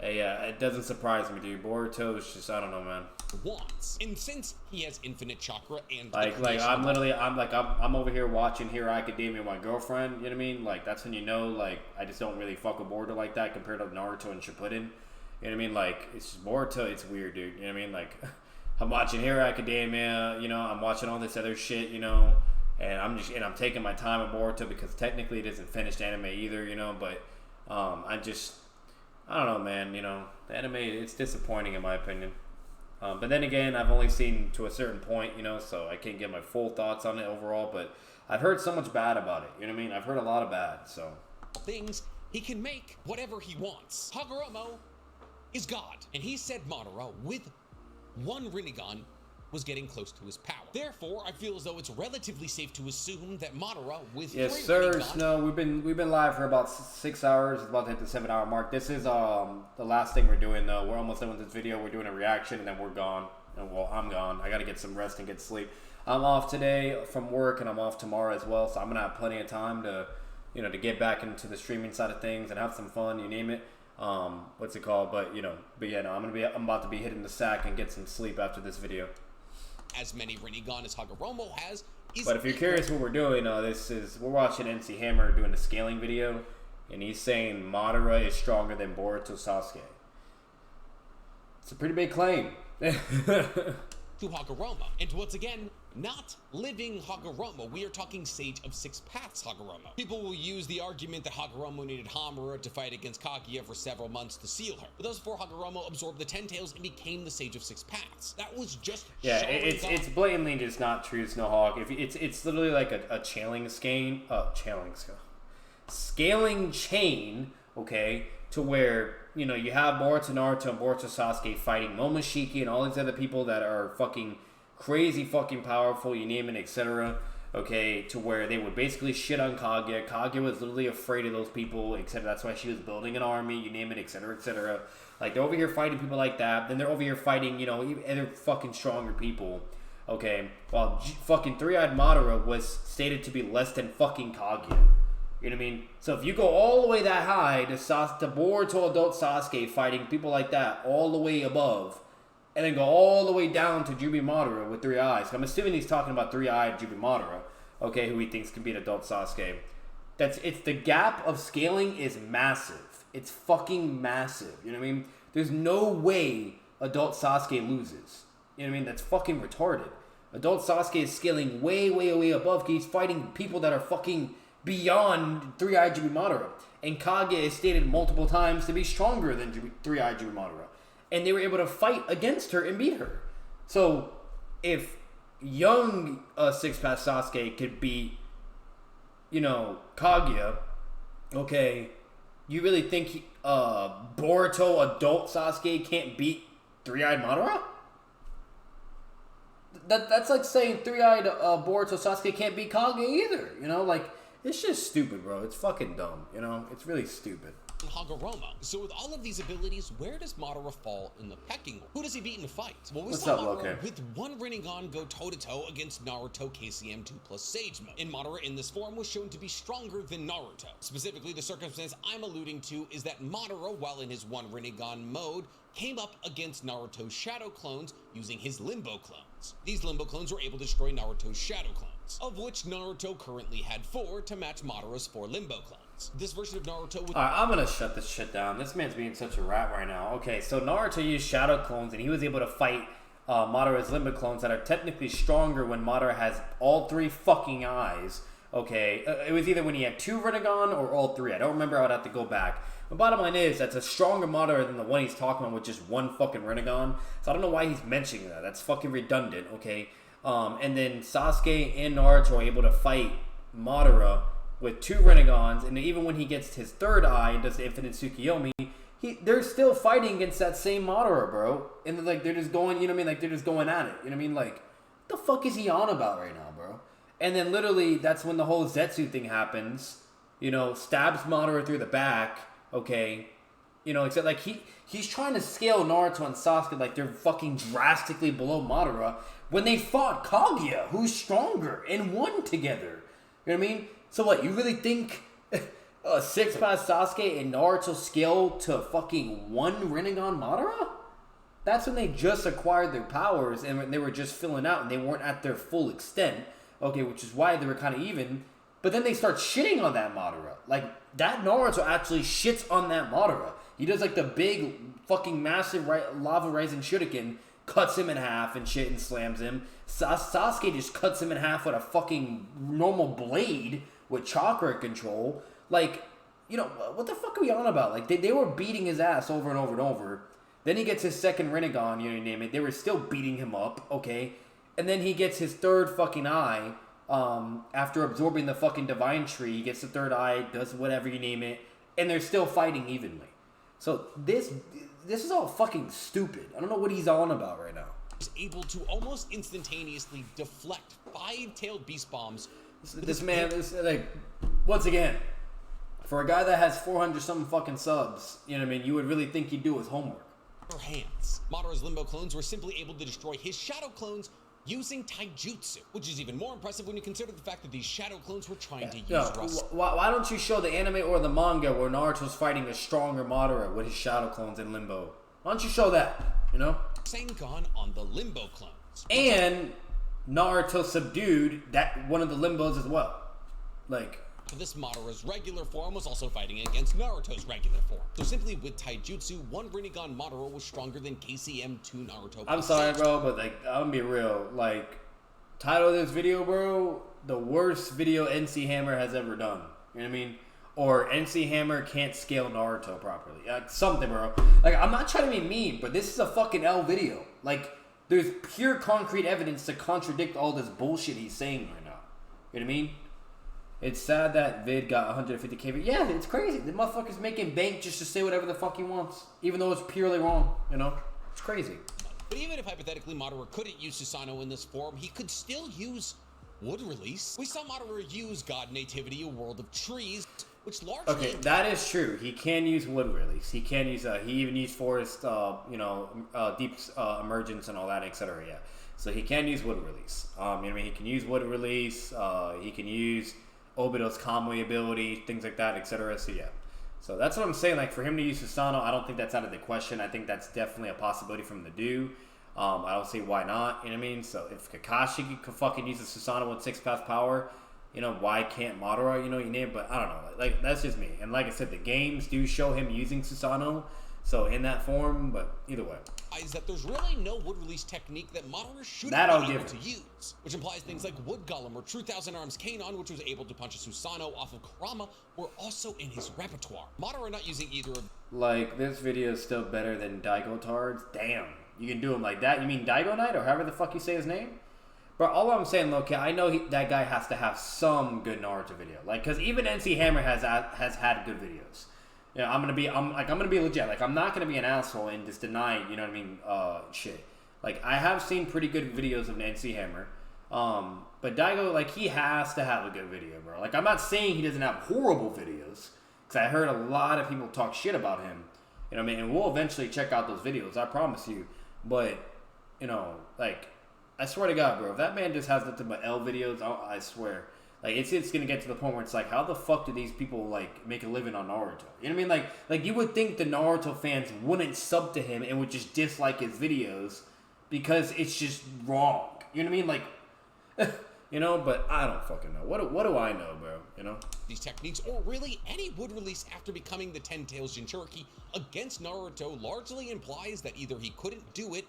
Yeah, it doesn't surprise me, dude. Boruto is just, I don't know, man. Wants. And since he has infinite chakra and Like I'm over here watching Hero Academia with my girlfriend, you know what I mean? Like, that's when you know, like, I just don't really fuck with Boruto like that compared to Naruto and Shippuden. You know what I mean? Like, it's just Boruto, it's weird, dude. You know what I mean? Like, I'm watching Hero Academia, you know, I'm watching all this other shit, you know, and I'm taking my time with Boruto because technically it isn't finished anime either, you know, but I don't know, man, you know, the anime, it's disappointing in my opinion. But then again, I've only seen to a certain point, you know, so I can't get my full thoughts on it overall, but I've heard so much bad about it, you know what I mean? I've heard a lot of bad, so. Things, he can make whatever he wants. Hagoromo is God, and he said Madara with one Rinnegan was getting close to his power. Therefore, I feel as though it's relatively safe to assume that Madara with yes, three sir. Rinnegan... No, we've been live for about 6 hours. It's about to hit the 7-hour mark. This is the last thing we're doing though. We're almost done with this video. We're doing a reaction and then we're gone. And well, I'm gone. I gotta get some rest and get sleep. I'm off today from work and I'm off tomorrow as well. So I'm gonna have plenty of time to, you know, to get back into the streaming side of things and have some fun. You name it. What's it called? But you know, yeah, no, I'm about to be hitting the sack and get some sleep after this video. As many Rinnegan as Hagoromo has. But if you're curious what we're doing, we're watching NCHAMMER doing a scaling video, and he's saying Madara is stronger than Boruto Sasuke. It's a pretty big claim. To Hagoromo. And once again, not living Hagoromo. We are talking Sage of Six Paths Hagoromo. People will use the argument that Hagoromo needed Hamura to fight against Kaguya for several months to seal her. But those before Hagoromo absorbed the Ten Tails and became the Sage of Six Paths. That was just it's blatantly just not true, Snowhawk. If it's literally like a scaling chain, okay, to where, you know, you have Boruto, Naruto, and Boruto Sasuke fighting Momoshiki and all these other people that are fucking crazy fucking powerful, you name it, etc. Okay, to where they would basically shit on Kaguya. Kaguya was literally afraid of those people, etc. That's why she was building an army, you name it, etc., etc. Like, they're over here fighting people like that. Then they're over here fighting, you know, other fucking stronger people. Okay, while fucking Three-Eyed Madara was stated to be less than fucking Kaguya. You know what I mean? So if you go all the way that high to Boruto adult Sasuke fighting people like that all the way above, and then go all the way down to Jubi Madara with 3 eyes. I'm assuming he's talking about 3-eyed Jubi Madara, okay, who he thinks can beat adult Sasuke. It's the gap of scaling is massive. It's fucking massive. You know what I mean? There's no way adult Sasuke loses. You know what I mean? That's fucking retarded. Adult Sasuke is scaling way, way, way above. He's fighting people that are fucking beyond 3-eyed Jubi Madara. And Kaguya is stated multiple times to be stronger than 3-eyed Jubi Madara. And they were able to fight against her and beat her. So, if young Six-Path Sasuke could beat, you know, Kaguya, okay, you really think Boruto adult Sasuke can't beat 3-eyed Madara? That's like saying 3-eyed Boruto Sasuke can't beat Kaguya either. You know, like, it's just stupid, bro. It's fucking dumb, you know? It's really stupid. Hagoromo. So with all of these abilities, where does Madara fall in the pecking order? Who does he beat in a fight? Well, we saw Madara with one Rinnegan go toe-to-toe against Naruto KCM 2 plus Sage mode. And Madara in this form was shown to be stronger than Naruto. Specifically, the circumstance I'm alluding to is that Madara, while in his one Rinnegan mode, came up against Naruto's shadow clones using his Limbo clones. These Limbo clones were able to destroy Naruto's shadow clones, of which Naruto currently had 4 to match Madara's 4 Limbo clones. This version of Naruto would... Alright, I'm gonna shut this shit down. This man's being such a rat right now. Okay, so Naruto used shadow clones and he was able to fight Madara's Limbo clones that are technically stronger when Madara has all 3 fucking eyes. Okay, it was either when he had 2 Rinnegan or all 3. I don't remember. I would have to go back. The bottom line is that's a stronger Madara than the one he's talking about with just 1 fucking Rinnegan. So I don't know why he's mentioning that. That's fucking redundant, okay? And then Sasuke and Naruto are able to fight Madara with 2 Rinnegans, and even when he gets his 3rd eye and does the Infinite Tsukiyomi, they're still fighting against that same Madara, bro. And like they're just going, you know what I mean? Like they're just going at it. You know what I mean? Like, what the fuck is he on about right now, bro? And then literally that's when the whole Zetsu thing happens. You know, stabs Madara through the back. Okay, you know, except like he's trying to scale Naruto and Sasuke like they're fucking drastically below Madara when they fought Kaguya, who's stronger, and won together. You know what I mean? So what, you really think Six pass Sasuke and Naruto scale to fucking 1 Rinnegan Madara? That's when they just acquired their powers and they were just filling out and they weren't at their full extent. Okay, which is why they were kind of even. But then they start shitting on that Madara. Like, that Naruto actually shits on that Madara. He does like the big fucking massive lava rising shuriken, cuts him in half and shit and slams him. Sasuke just cuts him in half with a fucking normal blade with chakra control. Like, you know, what the fuck are we on about? Like, they were beating his ass over and over and over. Then he gets his second Rinnegan, you name it. They were still beating him up, okay? And then he gets his third fucking eye. After absorbing the fucking divine tree, he gets the third eye, does whatever you name it, and they're still fighting evenly. So this is all fucking stupid. I don't know what he's on about right now. Was able to almost instantaneously deflect 5-tailed beast bombs. This man is like, once again, for a guy that has 400 something fucking subs, you know what I mean, you would really think he'd do his homework. Hands. Madara's Limbo clones were simply able to destroy his shadow clones using taijutsu, which is even more impressive when you consider the fact that these shadow clones were trying to use rust. Why don't you show the anime or the manga where Naruto's fighting a stronger Madara with his shadow clones in Limbo? Why don't you show that, you know? Sengon on the Limbo clones. And Naruto subdued that one of the Limbos as well. Like, this Madara's regular form was also fighting against Naruto's regular form. So simply with taijutsu, 1 Rinnegan Madara was stronger than KCM2 Naruto. I'm sorry, bro, but like, I'm gonna be real. Like, title of this video, bro, the worst video NCHAMMER has ever done. You know what I mean? Or NCHAMMER can't scale Naruto properly. Like, something, bro. Like, I'm not trying to be mean, but this is a fucking L video. Like, there's pure concrete evidence to contradict all this bullshit he's saying right now. You know what I mean? It's sad that vid got 150k views. Yeah, it's crazy. The motherfucker's making bank just to say whatever the fuck he wants, even though it's purely wrong, you know? It's crazy. But even if hypothetically Madara couldn't use Susanoo in this form, he could still use Wood Release. We saw Madara use God Nativity, a world of trees, which largely... Okay, that is true. He can use Wood Release. He can use, he even used Forest, Deep Emergence and all that, etc. Yeah. So he can use Wood Release. You know what I mean? He can use Wood Release. He can use Obito's Kamui ability, things like that, etc. So yeah. So that's what I'm saying. Like, for him to use Susanoo, I don't think that's out of the question. I think that's definitely a possibility for him to do. I don't see why not. You know what I mean? So if Kakashi could fucking use the Susanoo with 6-pass power, you know, why can't Madara? You know, you name it. But I don't know. Like, that's just me. And like I said, the games do show him using Susanoo. So in that form, but either way. Is that there's really no Wood Release technique that Madara should that have been able to use, which implies things like Wood Golem or True Thousand Arms Kanon, which was able to punch a Susanoo off of Kurama, were also in his repertoire. Madara not using either of... Like, this video is still better than Daigo Tards? Damn. You can do him like that? You mean Daigo Knight, or however the fuck you say his name? But all I'm saying, look, I know that guy has to have some good Naruto video. Like, because even NCHAMMER has had good videos. You know, I'm gonna be legit. Like, I'm not gonna be an asshole and just deny, you know what I mean, shit. Like, I have seen pretty good videos of NCHAMMER. But Daigo, like, he has to have a good video, bro. Like, I'm not saying he doesn't have horrible videos, because I heard a lot of people talk shit about him. You know what I mean? And we'll eventually check out those videos, I promise you. But, you know, like, I swear to God, bro, if that man just has nothing but L videos, I swear. Like, it's going to get to the point where it's like, how the fuck do these people, like, make a living on Naruto? You know what I mean? Like you would think the Naruto fans wouldn't sub to him and would just dislike his videos because it's just wrong. You know what I mean? Like, you know, but I don't fucking know. What do I know, bro? You know? These techniques, or really any Wood Release after becoming the Ten Tails Jinchuriki against Naruto, largely implies that either he couldn't do it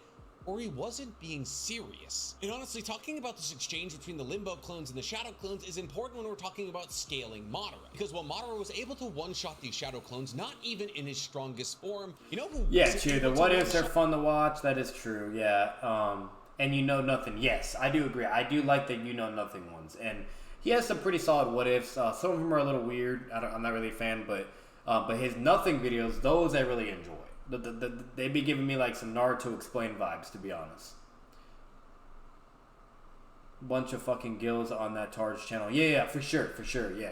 or he wasn't being serious. And honestly, talking about this exchange between the Limbo clones and the Shadow clones is important when we're talking about scaling Madara. Because while Madara was able to one-shot these Shadow clones, not even in his strongest form, you know who... Yeah, true. The what-ifs are fun to watch. That is true, yeah. And you know nothing. Yes, I do agree. I do like the you know nothing ones. And he has some pretty solid what-ifs. Some of them are a little weird. I'm not really a fan, but his nothing videos, those I really enjoy. They be giving me like some Naruto Explained vibes, to be honest. Bunch of fucking Gills on that Targe channel. Yeah, for sure, yeah.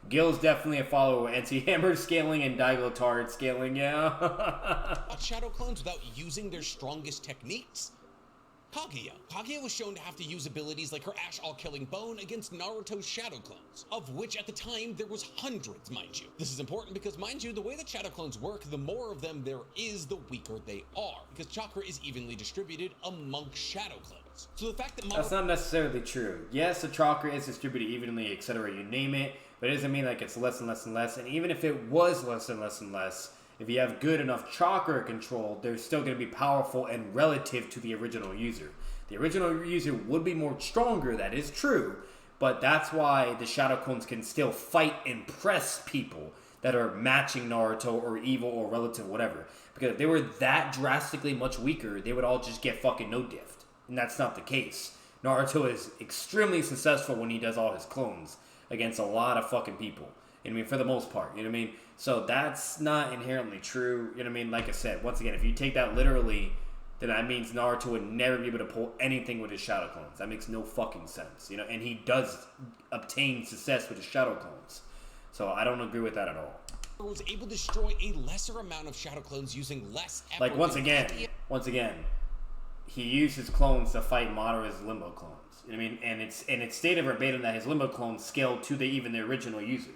Gil's definitely a follower. NCHAMMER scaling and Daigo Targe scaling, yeah. Shadow clones without using their strongest techniques. Kaguya. Kaguya was shown to have to use abilities like her Ash All-Killing Bone against Naruto's shadow clones, of which at the time there was hundreds, mind you. This is important because, mind you, the way that shadow clones work, the more of them there is, the weaker they are, because chakra is evenly distributed amongst shadow clones. So the fact that That's not necessarily true. Yes, the chakra is distributed evenly, etc., you name it, but it doesn't mean like it's less and less and less, and even if it was less and less and less, if you have good enough chakra control, they're still going to be powerful and relative to the original user. The original user would be more stronger, that is true, but that's why the shadow clones can still fight and press people that are matching Naruto or evil or relative, whatever. Because if they were that drastically much weaker, they would all just get fucking no-diffed. And that's not the case. Naruto is extremely successful when he does all his clones against a lot of fucking people. I mean, for the most part, you know what I mean? So that's not inherently true, you know what I mean? Like I said, once again, if you take that literally, then that means Naruto would never be able to pull anything with his shadow clones. That makes no fucking sense, you know? And he does obtain success with his shadow clones. So I don't agree with that at all. Was able to destroy a lesser amount of shadow clones using less effort. Like, once again, he used his clones to fight Madara's Limbo clones. You know what I mean? And it's stated verbatim that his Limbo clones scaled to even the original user.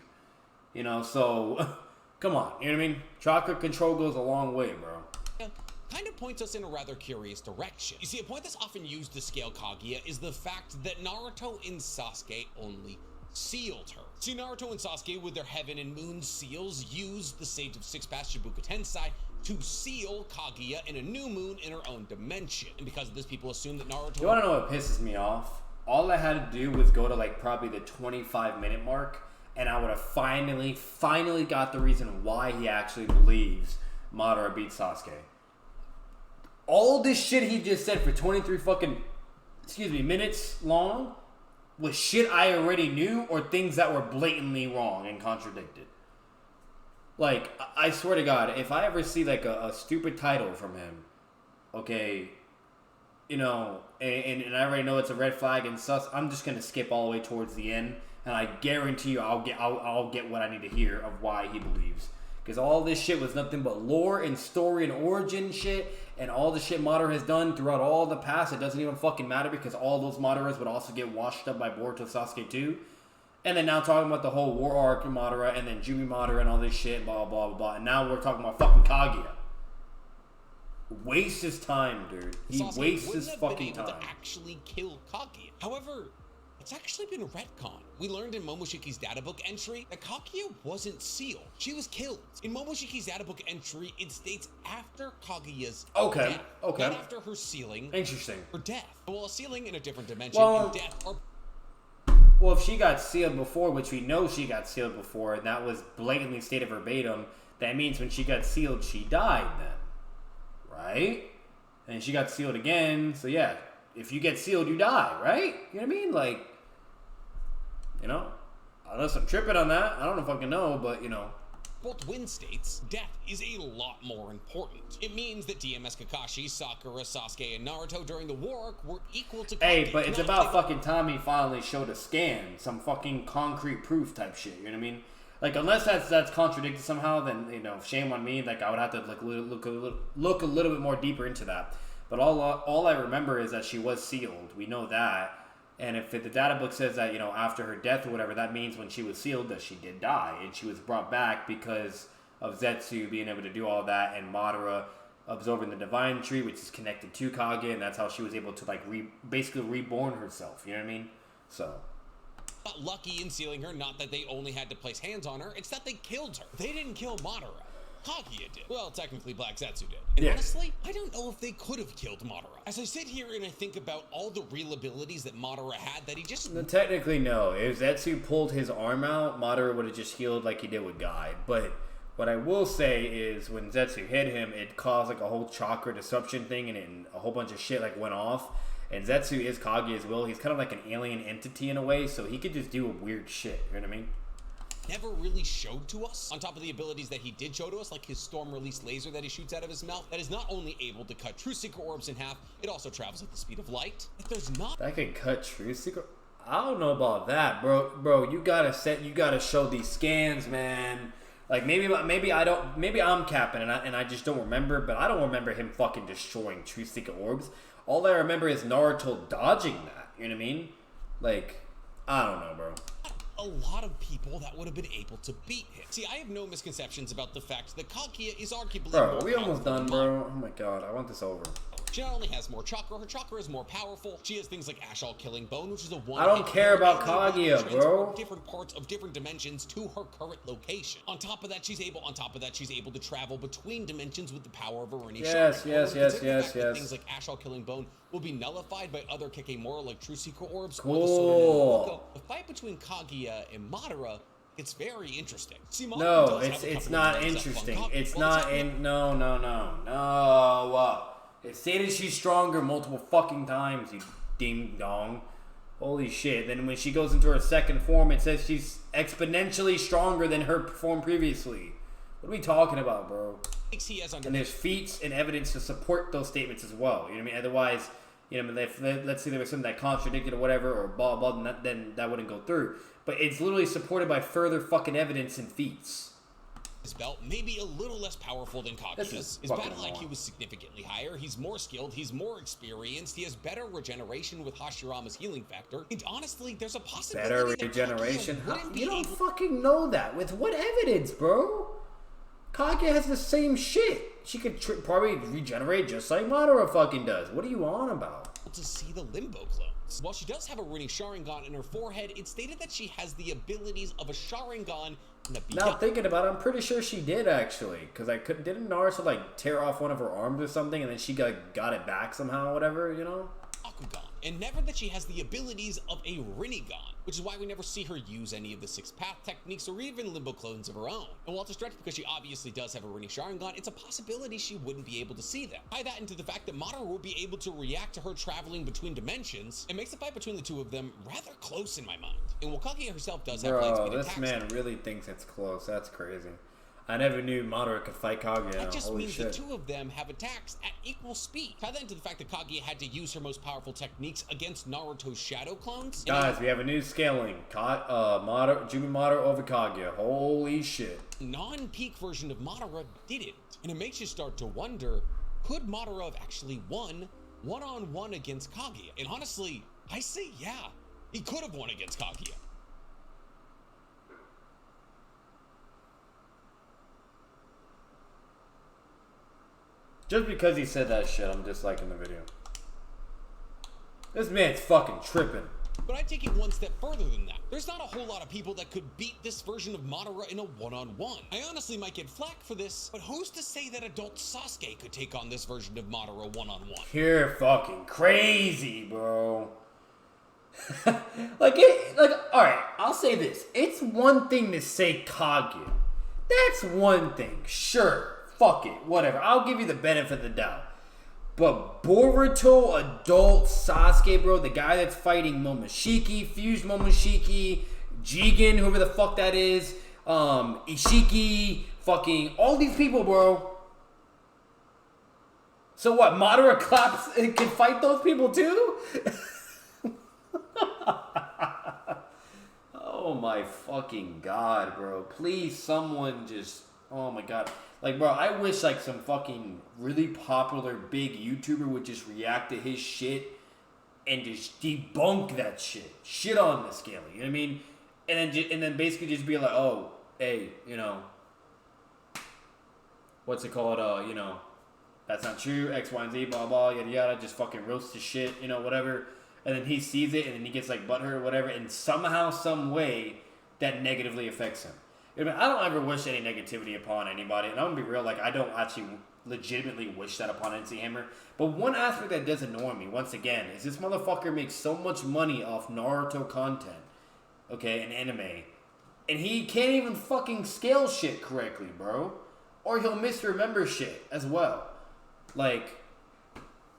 You know, so, come on, you know what I mean? Chakra control goes a long way, bro. Kind of points us in a rather curious direction. You see, a point that's often used to scale Kaguya is the fact that Naruto and Sasuke only sealed her. See, Naruto and Sasuke, with their Heaven and Moon seals, used the Sage of Six Paths Shibuka Tensei to seal Kaguya in a new moon in her own dimension. And because of this, people assume that Naruto... You wanna know what pisses me off? All I had to do was go to, like, probably the 25-minute mark, and I would have finally got the reason why he actually believes Madara beat Sasuke. All this shit he just said for 23 fucking, minutes long was shit I already knew or things that were blatantly wrong and contradicted. Like, I swear to God, if I ever see, like, a stupid title from him, okay, you know, and I already know it's a red flag and sus, I'm just going to skip all the way towards the end. And I guarantee you I'll get what I need to hear of why he believes. Because all this shit was nothing but lore and story and origin shit. And all the shit Madara has done throughout all the past. It doesn't even fucking matter because all those Madaras would also get washed up by Boruto Sasuke too. And then now talking about the whole war arc of Madara and then Jumi Madara and all this shit. Blah, blah, blah, blah. And now we're talking about fucking Kaguya. Wastes his time, dude. He Sasuke wastes his fucking been able time. to actually kill Kaguya. However, it's actually been retconned. We learned in Momoshiki's databook entry that Kaguya wasn't sealed. She was killed. In Momoshiki's databook entry, it states after Kaguya's death. Not after her sealing. Interesting. Her death. Well, a sealing in a different dimension and death are... Well, if she got sealed before, which we know she got sealed before, and that was blatantly stated verbatim, that means when she got sealed, she died then. Right? And she got sealed again, so yeah. If you get sealed, you die, right? You know what I mean? Like, you know, unless I'm tripping on that, I don't fucking know, but you know. Both Win states, death is a lot more important. It means that DMS Kakashi, Sakura, Sasuke, and Naruto during the war arc were equal to Kaguya. Hey, but it's about fucking time he finally showed a scan, some fucking concrete proof type shit, you know what I mean? Like, unless that's contradicted somehow, then, you know, shame on me. Like, I would have to like look a little bit more deeper into that. But all I remember is that she was sealed. We know that. And if the data book says that, you know, after her death or whatever, that means when she was sealed that she did die. And she was brought back because of Zetsu being able to do all that and Madara absorbing the divine tree, which is connected to Kaguya. And that's how she was able to, like, basically reborn herself. You know what I mean? So... Not lucky in sealing her, not that they only had to place hands on her, it's that they killed her. They didn't kill Madara. Kaguya did. Well, technically Black Zetsu did. And honestly, I don't know if they could have killed Madara. As I sit here and I think about all the real abilities that Madara had that he just... No, technically, no. If Zetsu pulled his arm out, Madara would have just healed like he did with Guy. But what I will say is when Zetsu hit him, it caused like a whole chakra disruption thing and a whole bunch of shit like went off. And Zetsu is Kaguya as well. He's kind of like an alien entity in a way, so he could just do weird shit. You know what I mean? Never really showed to us. On top of the abilities that he did show to us, like his storm-release laser that he shoots out of his mouth, that is not only able to cut True Seeker orbs in half, it also travels at the speed of light. If there's not... That can cut True Seeker... I don't know about that, bro. Bro, you gotta show these scans, man. Like maybe I'm capping and I just don't remember, but I don't remember him fucking destroying True Secret orbs. All I remember is Naruto dodging that. You know what I mean? Like, I don't know, bro. A lot of people that would have been able to beat him. See, I have no misconceptions about the fact that Kaguya is arguably Bro, more are we almost powerful done, than Madara. bro? Oh my god, I want this over. She not only has more chakra, her chakra is more powerful. She has things like Ashall Killing Bone, which is a one. I don't care about Kaguya, bro. Different parts of different dimensions to her current location. On top of that, she's able to travel between dimensions with the power of her Rinnegan. Yes. Things like Ashall Killing Bone will be nullified by other Kikemora like True Secret Orbs. Cool. The fight between Kaguya and Madara, it's very interesting. See, no, it's not interesting. It's not in. No. It stated she's stronger multiple fucking times, you ding dong. Holy shit. Then when she goes into her second form, it says she's exponentially stronger than her form previously. What are we talking about, bro? And there's feats and evidence to support those statements as well. You know what I mean? Otherwise, you know, if, let's say there was something that contradicted or whatever, or blah, blah, then that wouldn't go through. But it's literally supported by further fucking evidence and feats. His belt may be a little less powerful than Kaguya's. His battle IQ was significantly higher. He's more skilled. He's more experienced. He has better regeneration with Hashirama's healing factor. And honestly, there's a possibility better that regeneration? Kaguya You don't fucking know that. With what evidence, bro? Kaguya has the same shit. She could probably regenerate just like Madara fucking does. What are you on about? To see the Limbo clones. While she does have a Rinnegan Sharingan in her forehead, it's stated that she has the abilities of a Sharingan. Now thinking about it, I'm pretty sure she did actually, because didn't Naruto like tear off one of her arms or something, and then she got it back somehow, or whatever, you know? Bakugan, and never that she has the abilities of a Rinnegan, which is why we never see her use any of the six path techniques or even Limbo clones of her own. And while it's a stretch because she obviously does have a Rinnegan Sharingan, it's a possibility she wouldn't be able to see them. Tie that into the fact that Madara will be able to react to her traveling between dimensions. It makes the fight between the two of them rather close in my mind. And while Kaguya herself does have light speed attacks, this man really thinks it's close. That's crazy. I never knew Madara could fight Kaguya. That just Holy means shit. the two of them have attacks at equal speed. Tie that into the fact that Kaguya had to use her most powerful techniques against Naruto's shadow clones. Guys, we have a new scaling. Jumi Madara over Kaguya. Holy shit. Non-peak version of Madara didn't. And it makes you start to wonder, could Madara have actually won one-on-one against Kaguya? And honestly, I say yeah, he could have won against Kaguya. Just because he said that shit, I'm disliking the video. This man's fucking tripping. But I take it one step further than that. There's not a whole lot of people that could beat this version of Madara in a one-on-one. I honestly might get flack for this, but who's to say that adult Sasuke could take on this version of Madara one-on-one? You're fucking crazy, bro. Alright, I'll say this. It's one thing to say Kaguya. That's one thing, sure. Fuck it, whatever. I'll give you the benefit of the doubt. But Boruto, adult Sasuke, bro, the guy that's fighting Momoshiki, Fused Momoshiki, Jigen, whoever the fuck that is, Ishiki, fucking all these people, bro. So what? Madara claps and can fight those people too? Oh my fucking god, bro! Please, someone just. Oh my god. Like, bro, I wish, like, some fucking really popular big YouTuber would just react to his shit and just debunk that shit. Shit on the scaling, you know what I mean? And then basically just be like, oh, hey, you know, what's it called? You know, that's not true, X, Y, and Z, blah, blah, yada, yada, just fucking roast the shit, you know, whatever. And then he sees it, and then he gets, like, butthurt or whatever, and somehow, some way, that negatively affects him. I mean, I don't ever wish any negativity upon anybody, and I'm gonna be real, like, I don't actually legitimately wish that upon NCHAMMER, but one aspect that does annoy me, once again, is this motherfucker makes so much money off Naruto content, okay, and anime, and he can't even fucking scale shit correctly, bro, or he'll misremember shit as well, like,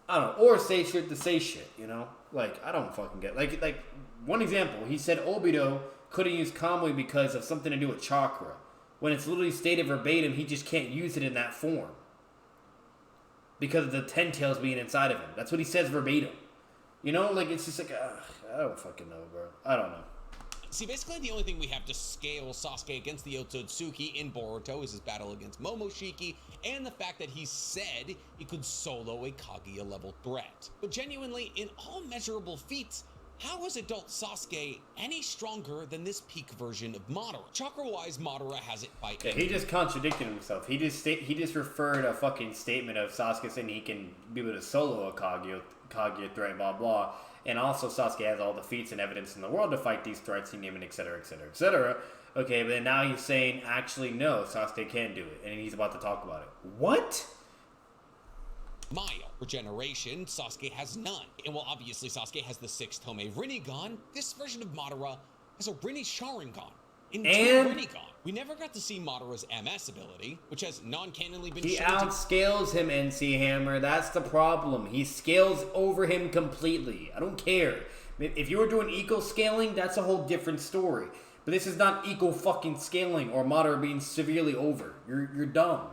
I don't know, or say shit to say shit, you know, like, I don't fucking get, like, one example, he said Obito couldn't use Kamui because of something to do with chakra. When it's literally stated verbatim, he just can't use it in that form. Because of the 10 tails being inside of him. That's what he says verbatim. You know, like, it's just like, I don't fucking know, bro. I don't know. See, basically the only thing we have to scale Sasuke against the Otsutsuki in Boruto is his battle against Momoshiki and the fact that he said he could solo a Kaguya level threat. But genuinely, in all measurable feats, how is adult Sasuke any stronger than this peak version of Madara? Chakra-wise, Madara has it by... Yeah, he just contradicted himself. He just referred a fucking statement of Sasuke saying he can be able to solo a Kaguya threat, blah blah. And also Sasuke has all the feats and evidence in the world to fight these threats, you name it, etc, etc, etc. Okay, but then now he's saying, actually no, Sasuke can do it, and he's about to talk about it. What? Maya. Regeneration, Sasuke has none. And while obviously Sasuke has the 6-tome Rinnegan, this version of Madara has a Rinne Sharingan. And Rinnegan. We never got to see Madara's MS ability, which has non-canonly been He shown to... outscales him, NC Hammer. That's the problem. He scales over him completely. I don't care. If you were doing equal scaling, that's a whole different story. But this is not equal fucking scaling or Madara being severely over. You're dumb.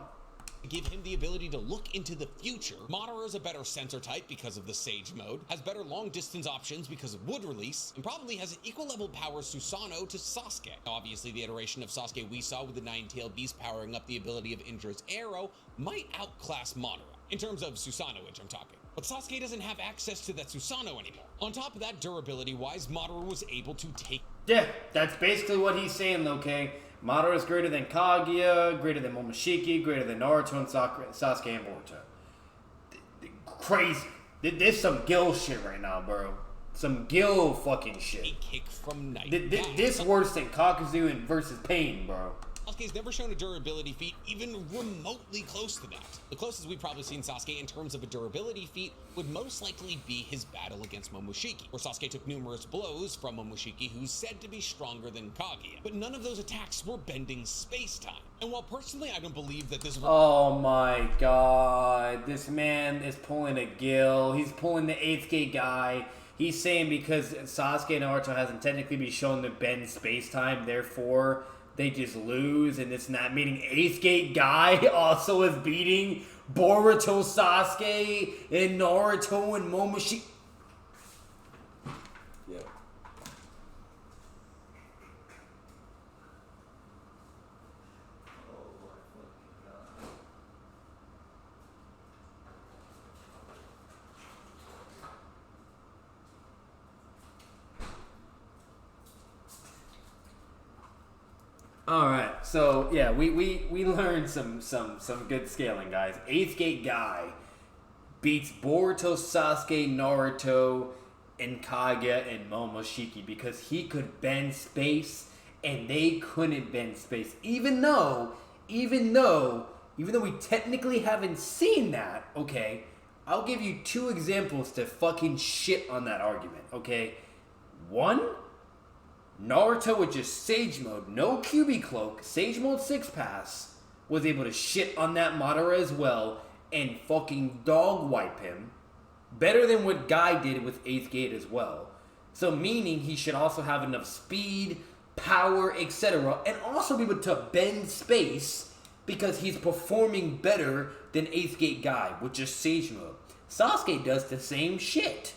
Give him the ability to look into the future. Madara is a better sensor type because of the Sage mode, has better long distance options because of Wood Release, and probably has an equal level power Susanoo to Sasuke. Now, obviously, the iteration of Sasuke we saw with the Nine-Tailed Beast powering up the ability of Indra's Arrow might outclass Madara, in terms of Susanoo, which I'm talking. But Sasuke doesn't have access to that Susanoo anymore. On top of that, durability-wise, Madara was able to take... Yeah, that's basically what he's saying, okay? Madara is greater than Kaguya, greater than Momoshiki, greater than Naruto and Sasuke and Boruto. Crazy. There's some Gil shit right now, bro. Some Gil fucking shit. A kick from Night. This worse than Kakuzu and versus Pain, bro. Sasuke's never shown a durability feat even remotely close to that. The closest we've probably seen Sasuke in terms of a durability feat would most likely be his battle against Momoshiki, where Sasuke took numerous blows from Momoshiki, who's said to be stronger than Kaguya. But none of those attacks were bending space-time. And while personally I don't believe that this... Oh my god, this man is pulling a Gil. He's pulling the 8th gate guy. He's saying because Sasuke and Naruto hasn't technically been shown to bend space-time, therefore... they just lose, and it's not meaning 8th gate guy also is beating Boruto, Sasuke, and Naruto, and Momoshiki. Yeah. All right, so yeah, we learned some good scaling, guys. 8th gate guy beats Boruto, Sasuke, Naruto, and Kaguya and Momoshiki because he could bend space and they couldn't bend space. Even though we technically haven't seen that, okay, I'll give you 2 examples to fucking shit on that argument, okay? 1, Naruto with just Sage Mode, no QB Cloak, Sage Mode 6 Pass, was able to shit on that Madara as well and fucking dog wipe him. Better than what Guy did with 8th Gate as well. So meaning he should also have enough speed, power, etc. and also be able to bend space because he's performing better than 8th Gate Guy with just Sage Mode. Sasuke does the same shit.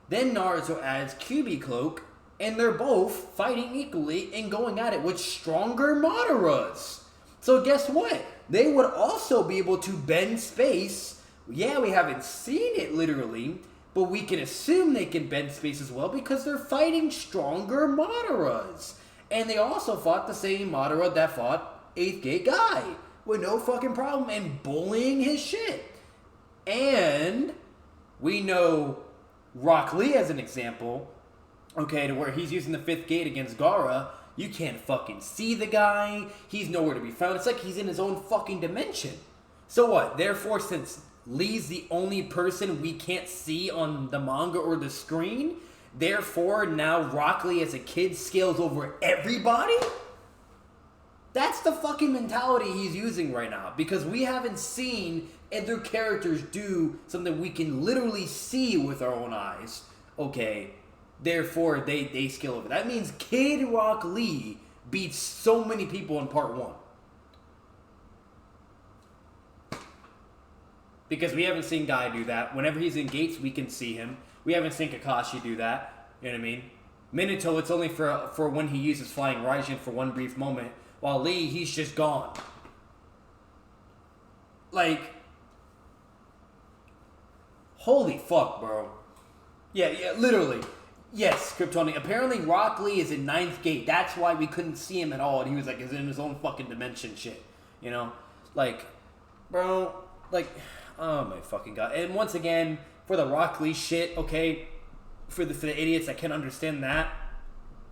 Then Naruto adds QB Cloak, and they're both fighting equally and going at it with stronger Madaras. So guess what? They would also be able to bend space. Yeah, we haven't seen it literally, but we can assume they can bend space as well because they're fighting stronger Madaras. And they also fought the same Madara that fought 8th Gate Guy with no fucking problem and bullying his shit. And we know Rock Lee as an example, okay, to where he's using the 5th gate against Gaara. You can't fucking see the guy. He's nowhere to be found. It's like he's in his own fucking dimension. So what? Therefore, since Lee's the only person we can't see on the manga or the screen, therefore now Rock Lee as a kid scales over everybody? That's the fucking mentality he's using right now. Because we haven't seen other characters do something we can literally see with our own eyes. Okay. Therefore, they scale over. That means Kid Rock Lee beats so many people in part 1. Because we haven't seen Guy do that. Whenever he's in gates, we can see him. We haven't seen Kakashi do that. You know what I mean? Minato, it's only for when he uses Flying Raijin for one brief moment. While Lee, he's just gone. Like, holy fuck, bro. Yeah, literally. Yes, Kryptonian. Apparently, Rock Lee is in Ninth Gate. That's why we couldn't see him at all. And he was like, is in his own fucking dimension shit. You know? Like, bro, like, oh my fucking god. And once again, for the Rock Lee shit, okay, for the idiots that can't understand that,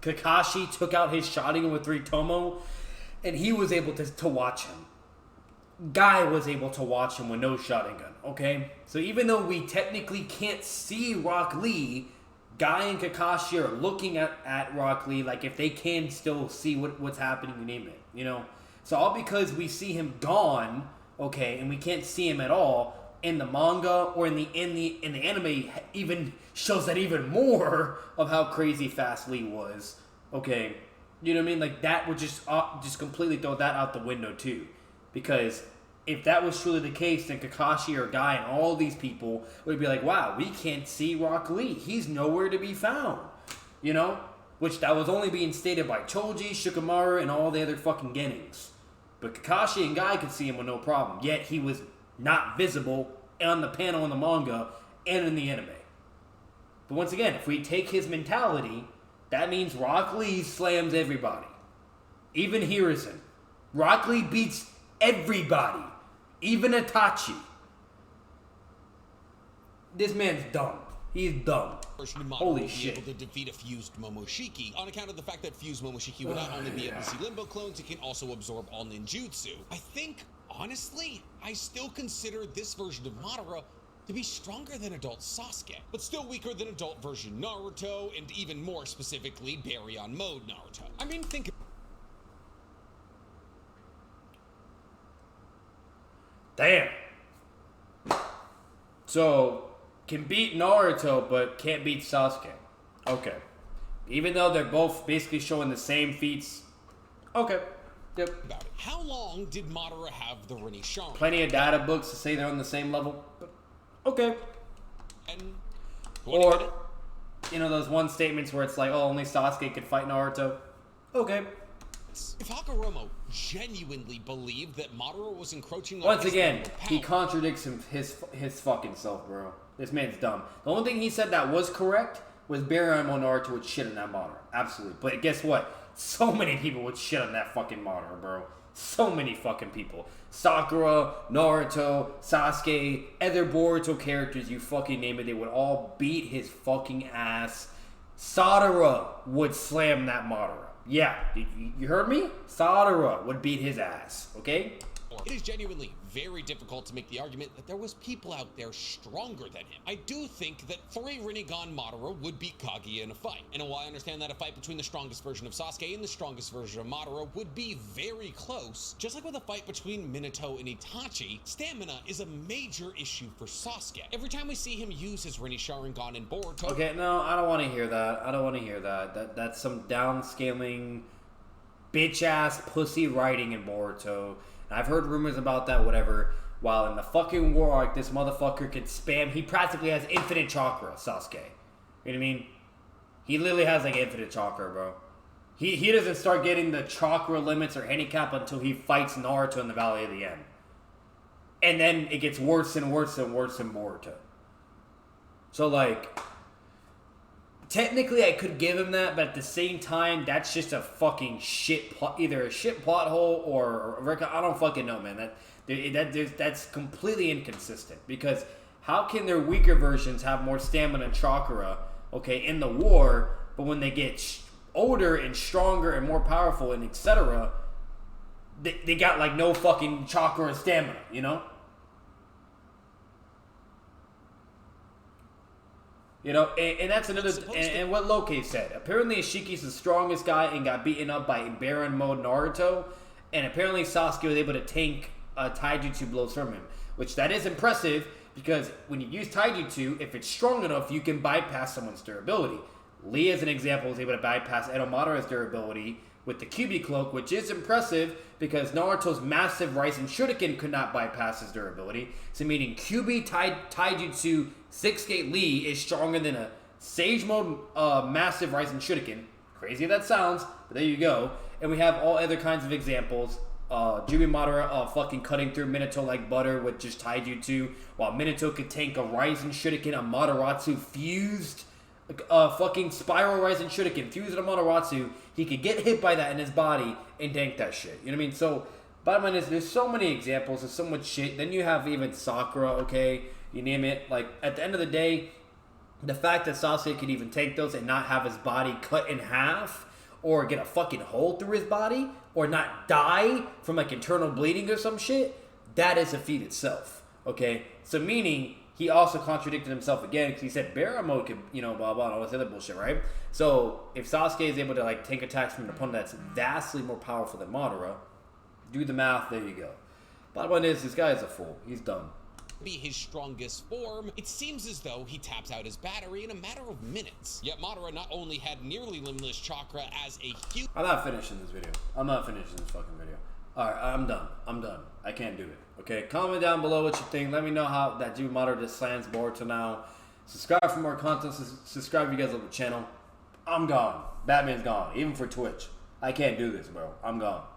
Kakashi took out his Sharingan with 3 Tomo, and he was able to watch him. Guy was able to watch him with no Sharingan, okay? So even though we technically can't see Rock Lee, Guy and Kakashi are looking at Rock Lee like if they can still see what's happening, you name it, you know? So all because we see him gone, okay, and we can't see him at all, in the manga or in the anime even shows that even more of how crazy fast Lee was, okay? You know what I mean? Like, that would just completely throw that out the window too. Because if that was truly the case, then Kakashi or Guy and all these people would be like, wow, we can't see Rock Lee. He's nowhere to be found. You know? Which that was only being stated by Choji, Shikamaru, and all the other fucking Genings. But Kakashi and Guy could see him with no problem. Yet he was not visible on the panel in the manga and in the anime. But once again, if we take his mentality, that means Rock Lee slams everybody. Even Hiruzen. Rock Lee beats everybody. Even Itachi. This man's dumb. He's dumb. Holy shit. Able to defeat a fused Momoshiki on account of the fact that fused Momoshiki would not only be able to see Limbo clones, it can also absorb all ninjutsu. I think, honestly, I still consider this version of Madara to be stronger than adult Sasuke, but still weaker than adult version Naruto, and even more specifically, Baryon mode Naruto. I mean, think. Damn. So, can beat Naruto, but can't beat Sasuke. Okay. Even though they're both basically showing the same feats. Okay. Yep. About it. How long did Madara have the Rinnegan? Plenty of data books to say they're on the same level. But okay. And or, you know, those one statements where it's like, oh, only Sasuke could fight Naruto. Okay. If Hagoromo genuinely believed that Madara was encroaching on once his again, power, he contradicts his fucking self, bro. This man's dumb. The only thing he said that was correct was Baryon Naruto would shit on that Madara. Absolutely. But guess what? So many people would shit on that fucking Madara, bro. So many fucking people. Sakura, Naruto, Sasuke, other Boruto characters, you fucking name it, they would all beat his fucking ass. Sadara would slam that Madara. Yeah, you heard me? Sadara would beat his ass, okay? It is genuinely very difficult to make the argument that there was people out there stronger than him. I do think that for a Rinnegan Madara would beat Kaguya in a fight. And while I understand that a fight between the strongest version of Sasuke and the strongest version of Madara would be very close, just like with a fight between Minato and Itachi, stamina is a major issue for Sasuke. Every time we see him use his Rinne Sharingan in Boruto... Okay, no, I don't want to hear that. I don't want to hear that. That's some downscaling, bitch-ass pussy writing in Boruto. I've heard rumors about that, whatever. While in the fucking war arc, this motherfucker could spam. He practically has infinite chakra, Sasuke. You know what I mean? He literally has like infinite chakra, bro. He doesn't start getting the chakra limits or handicap until he fights Naruto in the Valley of the End. And then it gets worse and worse and worse in Boruto. So like, technically I could give him that, but at the same time, that's just a fucking shit plot, either a shit plot hole or I don't fucking know, man. That's completely inconsistent, because how can their weaker versions have more stamina and chakra, okay, in the war, but when they get older and stronger and more powerful and etc., they got like no fucking chakra and stamina, you know? You know, and that's another, and what Loki said. Apparently Ishiki's the strongest guy and got beaten up by Baryon mode Naruto, and apparently Sasuke was able to tank taijutsu blows from him, which that is impressive, because when you use taijutsu, if it's strong enough, you can bypass someone's durability. Lee, as an example, was able to bypass Edo Madara's durability with the Kyuubi cloak, which is impressive because Naruto's massive Raisen Shuriken could not bypass his durability. So meaning Kyuubi taijutsu 6 gate Lee is stronger than a Sage Mode, massive Rising Shuriken. Crazy that sounds, but there you go. And we have all other kinds of examples. Jimmy Madara fucking cutting through Minato like butter with just taijutsu, while Minato could tank a Rising Shuriken, a Mataratsu fused, fucking Spiral Rising Shuriken fused on Mataratsu. He could get hit by that in his body and tank that shit. You know what I mean? So, bottom line is, there's so many examples, there's so much shit. Then you have even Sakura, okay? You name it. Like, at the end of the day, the fact that Sasuke could even take those and not have his body cut in half, or get a fucking hole through his body, or not die from like internal bleeding or some shit, that is a feat itself, okay? So meaning, he also contradicted himself again, because he said Barra mode could, you know, blah, blah, and all this other bullshit, right? So, if Sasuke is able to like tank attacks from an opponent that's vastly more powerful than Madara, do the math, there you go. Bottom line is, this guy is a fool. He's dumb. Be his strongest form, it seems as though he taps out his battery in a matter of minutes. Yet Madara not only had nearly limitless chakra as a huge— I'm not finishing this video. I'm not finishing this fucking video. Alright, I'm done. I'm done. I can't do it. Okay, comment down below what you think. Let me know how that Jimmy Madara just slams Boruto now. Subscribe for more content. Subscribe if you guys love the channel. I'm gone. Batman's gone. Even for Twitch. I can't do this, bro. I'm gone.